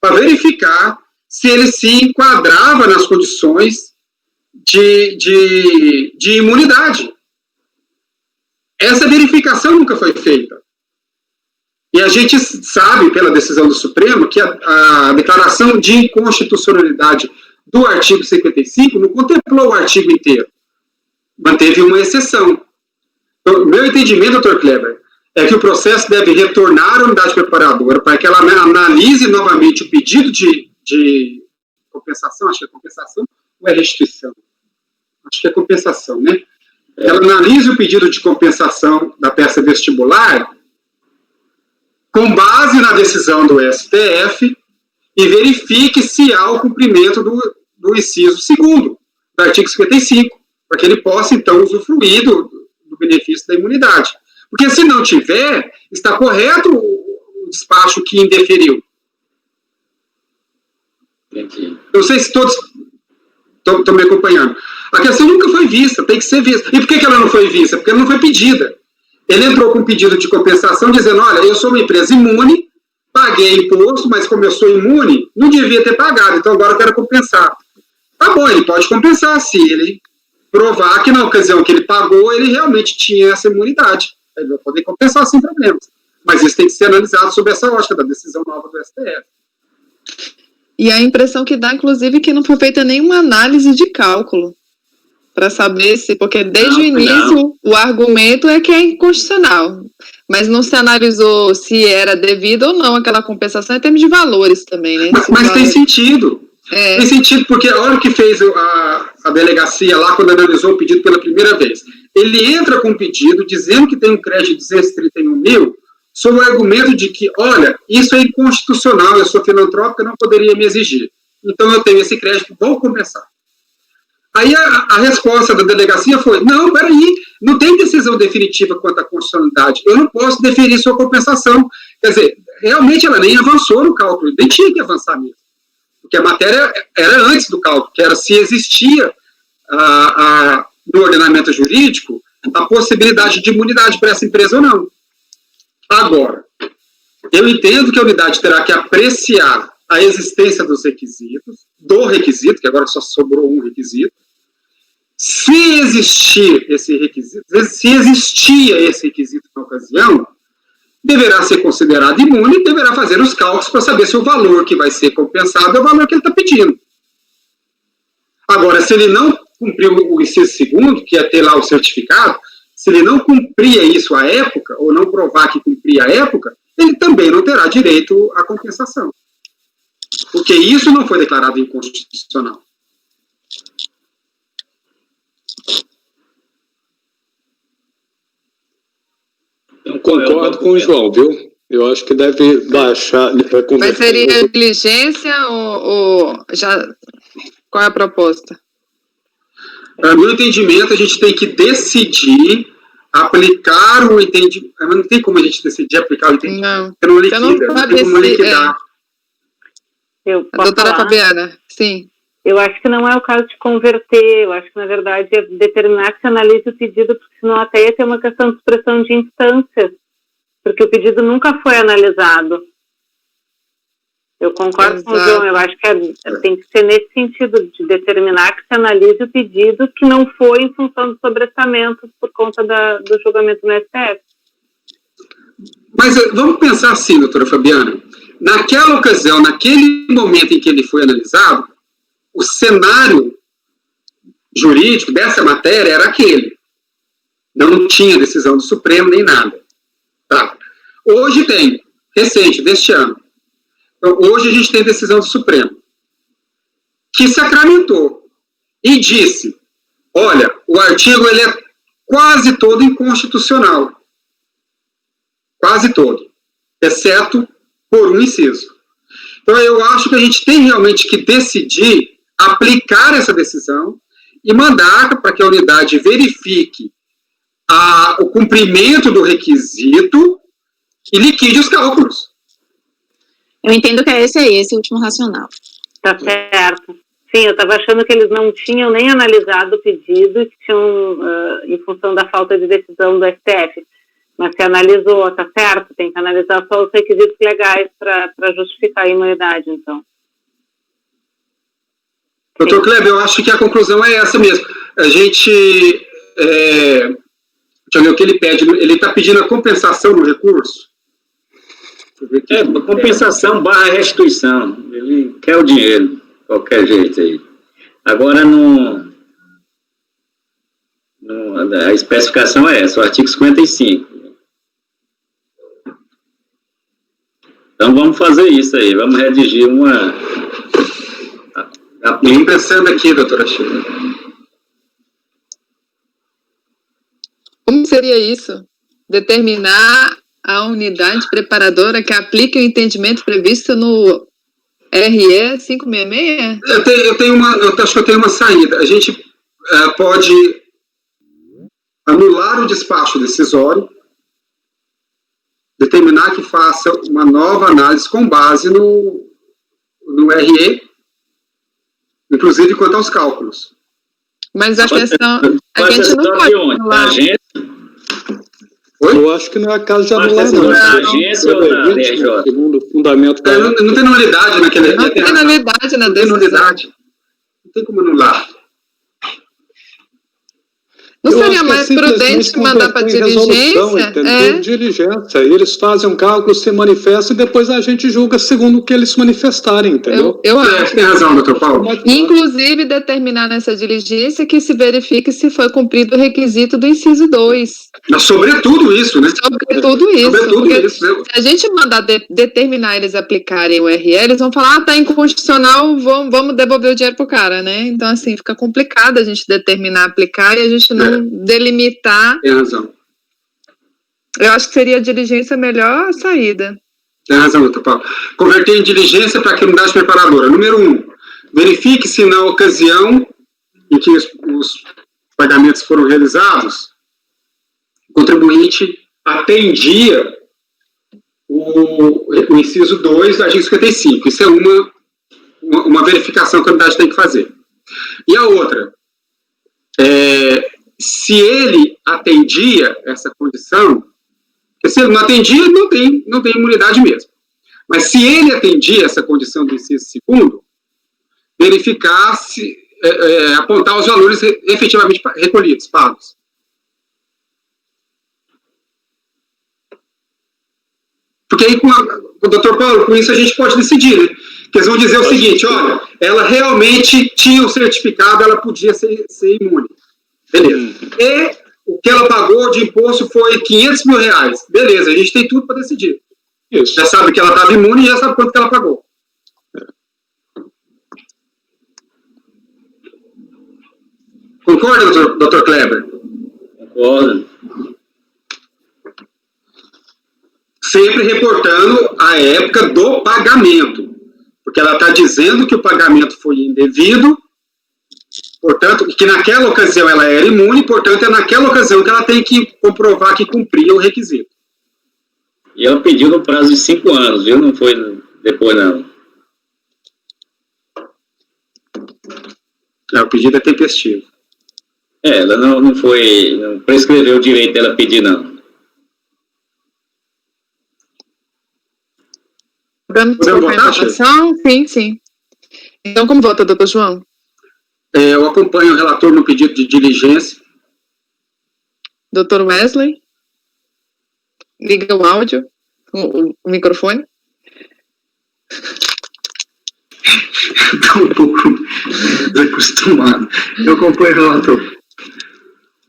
para verificar se ele se enquadrava nas condições de imunidade. Essa verificação nunca foi feita. E a gente sabe, pela decisão do Supremo, que a declaração de inconstitucionalidade do artigo 55 não contemplou o artigo inteiro. Manteve uma exceção. Então, meu entendimento, doutor Kleber, é que o processo deve retornar à unidade preparadora para que ela analise novamente o pedido de compensação, acho que é compensação ou é restituição? Acho que é compensação, né? Ela analise o pedido de compensação da peça vestibular com base na decisão do STF e verifique se há o cumprimento do inciso 2º do artigo 55, para que ele possa, então, usufruir do benefício da imunidade. Porque se não tiver, está correto o despacho que indeferiu. Não sei se todos estão me acompanhando. A questão nunca foi vista, tem que ser vista. E por que ela não foi vista? Porque ela não foi pedida. Ele entrou com um pedido de compensação dizendo, olha, eu sou uma empresa imune, paguei imposto, mas como eu sou imune, não devia ter pagado, então agora eu quero compensar. Tá bom, ele pode compensar se ele provar que na ocasião que ele pagou, ele realmente tinha essa imunidade. Ele vai poder compensar sem problemas. Mas isso tem que ser analisado sob essa ótica da decisão nova do STF. E a impressão que dá, inclusive, que não foi feita nenhuma análise de cálculo para saber se, porque desde o início o argumento é que é inconstitucional, mas não se analisou se era devido ou não aquela compensação em termos de valores também, né? Mas tem sentido. Tem sentido, porque a hora que fez a delegacia lá, quando analisou o pedido pela primeira vez, ele entra com um pedido dizendo que tem um crédito de 231 mil, sob o argumento de que, olha, isso é inconstitucional, eu sou filantrópica, não poderia me exigir. Então eu tenho esse crédito, vou compensar. Aí a resposta da delegacia foi, não, peraí, não tem decisão definitiva quanto à constitucionalidade, eu não posso deferir sua compensação. Quer dizer, realmente ela nem avançou no cálculo, nem tinha que avançar mesmo. Porque a matéria era antes do cálculo, que era se existia no ordenamento jurídico a possibilidade de imunidade para essa empresa ou não. Agora, eu entendo que a unidade terá que apreciar a existência dos requisitos, do requisito, que agora só sobrou um requisito. Se existia esse requisito na ocasião, deverá ser considerado imune e deverá fazer os cálculos para saber se o valor que vai ser compensado é o valor que ele está pedindo. Agora, se ele não cumpriu o inciso 2º, que é ter lá o certificado, se ele não cumpria isso à época, ou não provar que cumpria à época, ele também não terá direito à compensação. Porque isso não foi declarado inconstitucional. Eu concordo com o João, viu? Eu acho que deve baixar... Mas seria negligência ou já... Qual é a proposta? Para meu entendimento, a gente tem que decidir aplicar o entendimento. Não tem como a gente decidir aplicar o entendimento. Não. Porque não liquida, não tem como liquidar. A doutora Fabiana, sim. Eu acho que não é o caso de converter, eu acho que, na verdade, é determinar que se analise o pedido, porque senão até ia ter uma questão de expressão de instâncias, porque o pedido nunca foi analisado. Eu concordo com o João, eu acho que tem que ser nesse sentido, de determinar que se analise o pedido que não foi em função dos sobressamentos por conta do julgamento no STF. Mas vamos pensar assim, doutora Fabiana, naquela ocasião, naquele momento em que ele foi analisado, o cenário jurídico dessa matéria era aquele. Não tinha decisão do Supremo nem nada. Tá. Hoje tem, recente, deste ano. Então, hoje a gente tem decisão do Supremo, que sacramentou e disse, olha, o artigo ele é quase todo inconstitucional. Quase todo. Exceto por um inciso. Então, eu acho que a gente tem realmente que decidir aplicar essa decisão e mandar para que a unidade verifique o cumprimento do requisito e liquide os cálculos. Eu entendo que esse último racional. Tá certo. Sim, eu estava achando que eles não tinham nem analisado o pedido e que tinham, em função da falta de decisão do STF. Mas se analisou, tá certo, tem que analisar só os requisitos legais para justificar a imunidade, então. Doutor Kleber, eu acho que a conclusão é essa mesmo. A gente, deixa eu ver o que ele pede, ele está pedindo a compensação do recurso? Compensação / restituição, ele quer o dinheiro, de qualquer jeito aí. Agora, a especificação é essa, o artigo 55. Então, vamos fazer isso aí, vamos redigir uma... Estou pensando aqui, doutora Sheila. Como seria isso? Determinar a unidade preparadora que aplique o entendimento previsto no RE 566? Eu acho que eu tenho uma saída. A gente pode anular o despacho decisório, determinar que faça uma nova análise com base no RE, inclusive quanto aos cálculos. Mas a questão é que a gente não pode anular. Eu acho que não é caso de anular, não. Na agência ou na DRJ? Segundo o fundamento da... Não tem nulidade naquele... Não tem nulidade na decisão. Não tem nulidade. Não tem como anular. Não seria mais prudente mandar para a diligência? Diligência. Eles fazem um cálculo, se manifestam e depois a gente julga segundo o que eles se manifestarem, entendeu? Eu acho. Tem razão, doutor Paulo. Inclusive, determinar nessa diligência que se verifique se foi cumprido o requisito do inciso 2. Mas sobretudo isso, né? Sobretudo isso. Se a gente mandar determinar eles aplicarem o RE, eles vão falar, tá inconstitucional, vamos devolver o dinheiro pro cara, né? Então, assim, fica complicado a gente determinar aplicar e a gente não delimitar. Tem razão. Eu acho que seria a diligência a melhor saída. Tem razão, doutor Paulo. Converter em diligência para a unidade preparadora. Número 1, verifique se na ocasião em que os pagamentos foram realizados, o contribuinte atendia o inciso 2 do artigo 55. Isso é uma verificação que a unidade tem que fazer. E a outra, se ele atendia essa condição, porque se ele não atendia, não tem imunidade mesmo. Mas se ele atendia essa condição do inciso 2º, verificar se, apontar os valores efetivamente recolhidos, pagos. Porque aí, com o doutor Paulo, com isso a gente pode decidir, né? Que eles vão dizer o seguinte, olha, ela realmente tinha o certificado, ela podia ser imune. Beleza. E o que ela pagou de imposto foi R$500 mil. Beleza, a gente tem tudo para decidir. Isso. Já sabe que ela estava imune e já sabe quanto que ela pagou. Concorda, doutor Kleber? Concordo. Sempre reportando a época do pagamento. Porque ela está dizendo que o pagamento foi indevido Portanto, que naquela ocasião ela era imune, portanto, é naquela ocasião que ela tem que comprovar que cumpria o requisito. E ela pediu no prazo de 5 anos, viu? Não foi depois, não. O pedido é tempestivo. Ela não prescreveu o direito dela pedir, não. Podemos votar, votação? Sim. Então, como vota, doutor João? Eu acompanho o relator no pedido de diligência. Doutor Wesley? Liga o áudio, o microfone. Estou um pouco desacostumado. Eu acompanho o relator.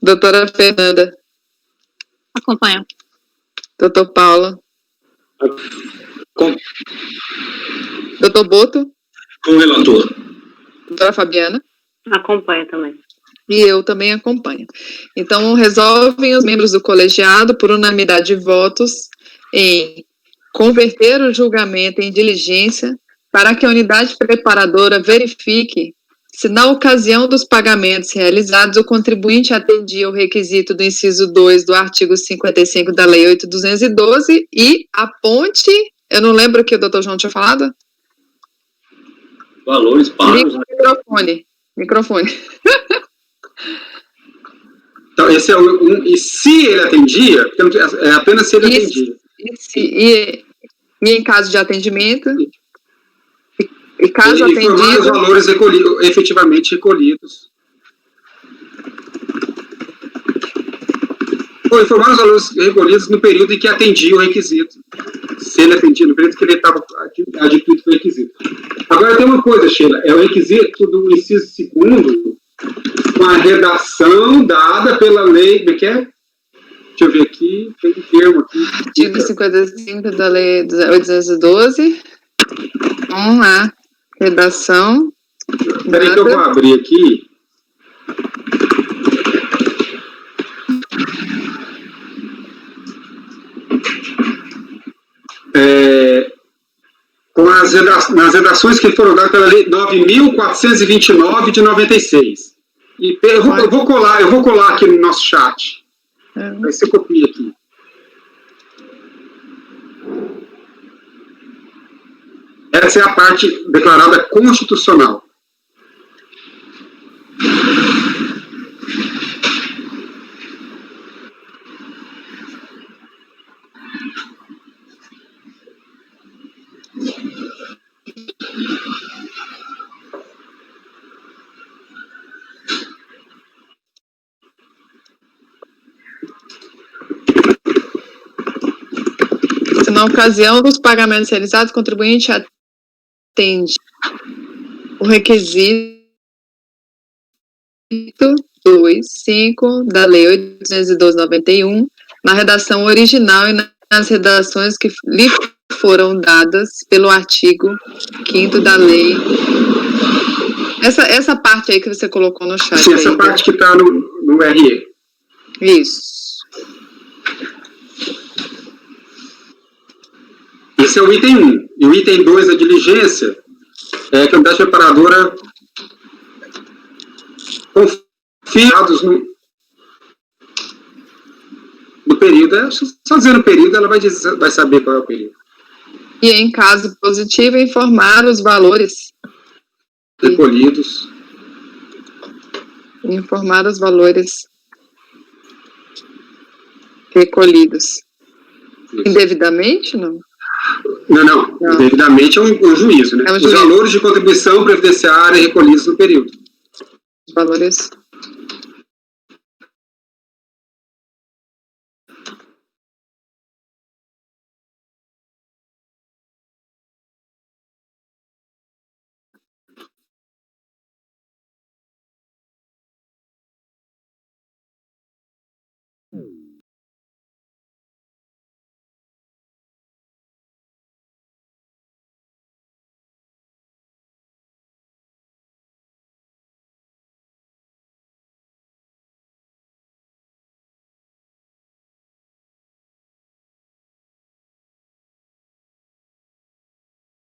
Doutora Fernanda? Acompanho. Doutor Paulo? Doutor Boto? Com o relator. Doutora Fabiana? Acompanho também. E eu também acompanho. Então, resolvem os membros do colegiado, por unanimidade de votos, em converter o julgamento em diligência para que a unidade preparadora verifique se, na ocasião dos pagamentos realizados, o contribuinte atendia o requisito do inciso 2 do artigo 55 da Lei 8.212 e aponte, eu não lembro o que o doutor João tinha falado? Valores pagos. Microfone. Então, esse é e se ele atendia, é apenas se ele atendia. E em caso de atendimento, e caso atendido... Informar os valores efetivamente recolhidos. Ou informar os valores recolhidos no período em que atendia o requisito. Se ele atendia, no período que ele estava adquirido o requisito. Agora tem uma coisa, Sheila, é o requisito do inciso 2º, com a redação dada pela lei, como é que é? Deixa eu ver aqui, tem um termo aqui. Artigo 55 da Lei 8.212, com a redação. Espera que eu vou abrir aqui. Com nas redações que foram dadas pela Lei 9.429 de 96. E eu vou colar aqui no nosso chat. Aí você copia aqui. Essa é a parte declarada constitucional. Se na ocasião dos pagamentos realizados, o contribuinte atende o requisito 2.5 da Lei 8.212/91, na redação original e nas redações que lhe foram dadas pelo artigo 5º da lei. Essa parte aí que você colocou no chat. Sim, essa parte que está no RE. Isso. Esse é o item 1. E o item 2 da diligência é que a unidade preparadora confirmados no período. Só dizer o período, ela vai saber qual é o período. E em caso positivo, informar os valores recolhidos. Informar os valores recolhidos. Isso. Indevidamente, não? Não. Indevidamente é um juízo, né? Os valores de contribuição previdenciária recolhidos no período. Os valores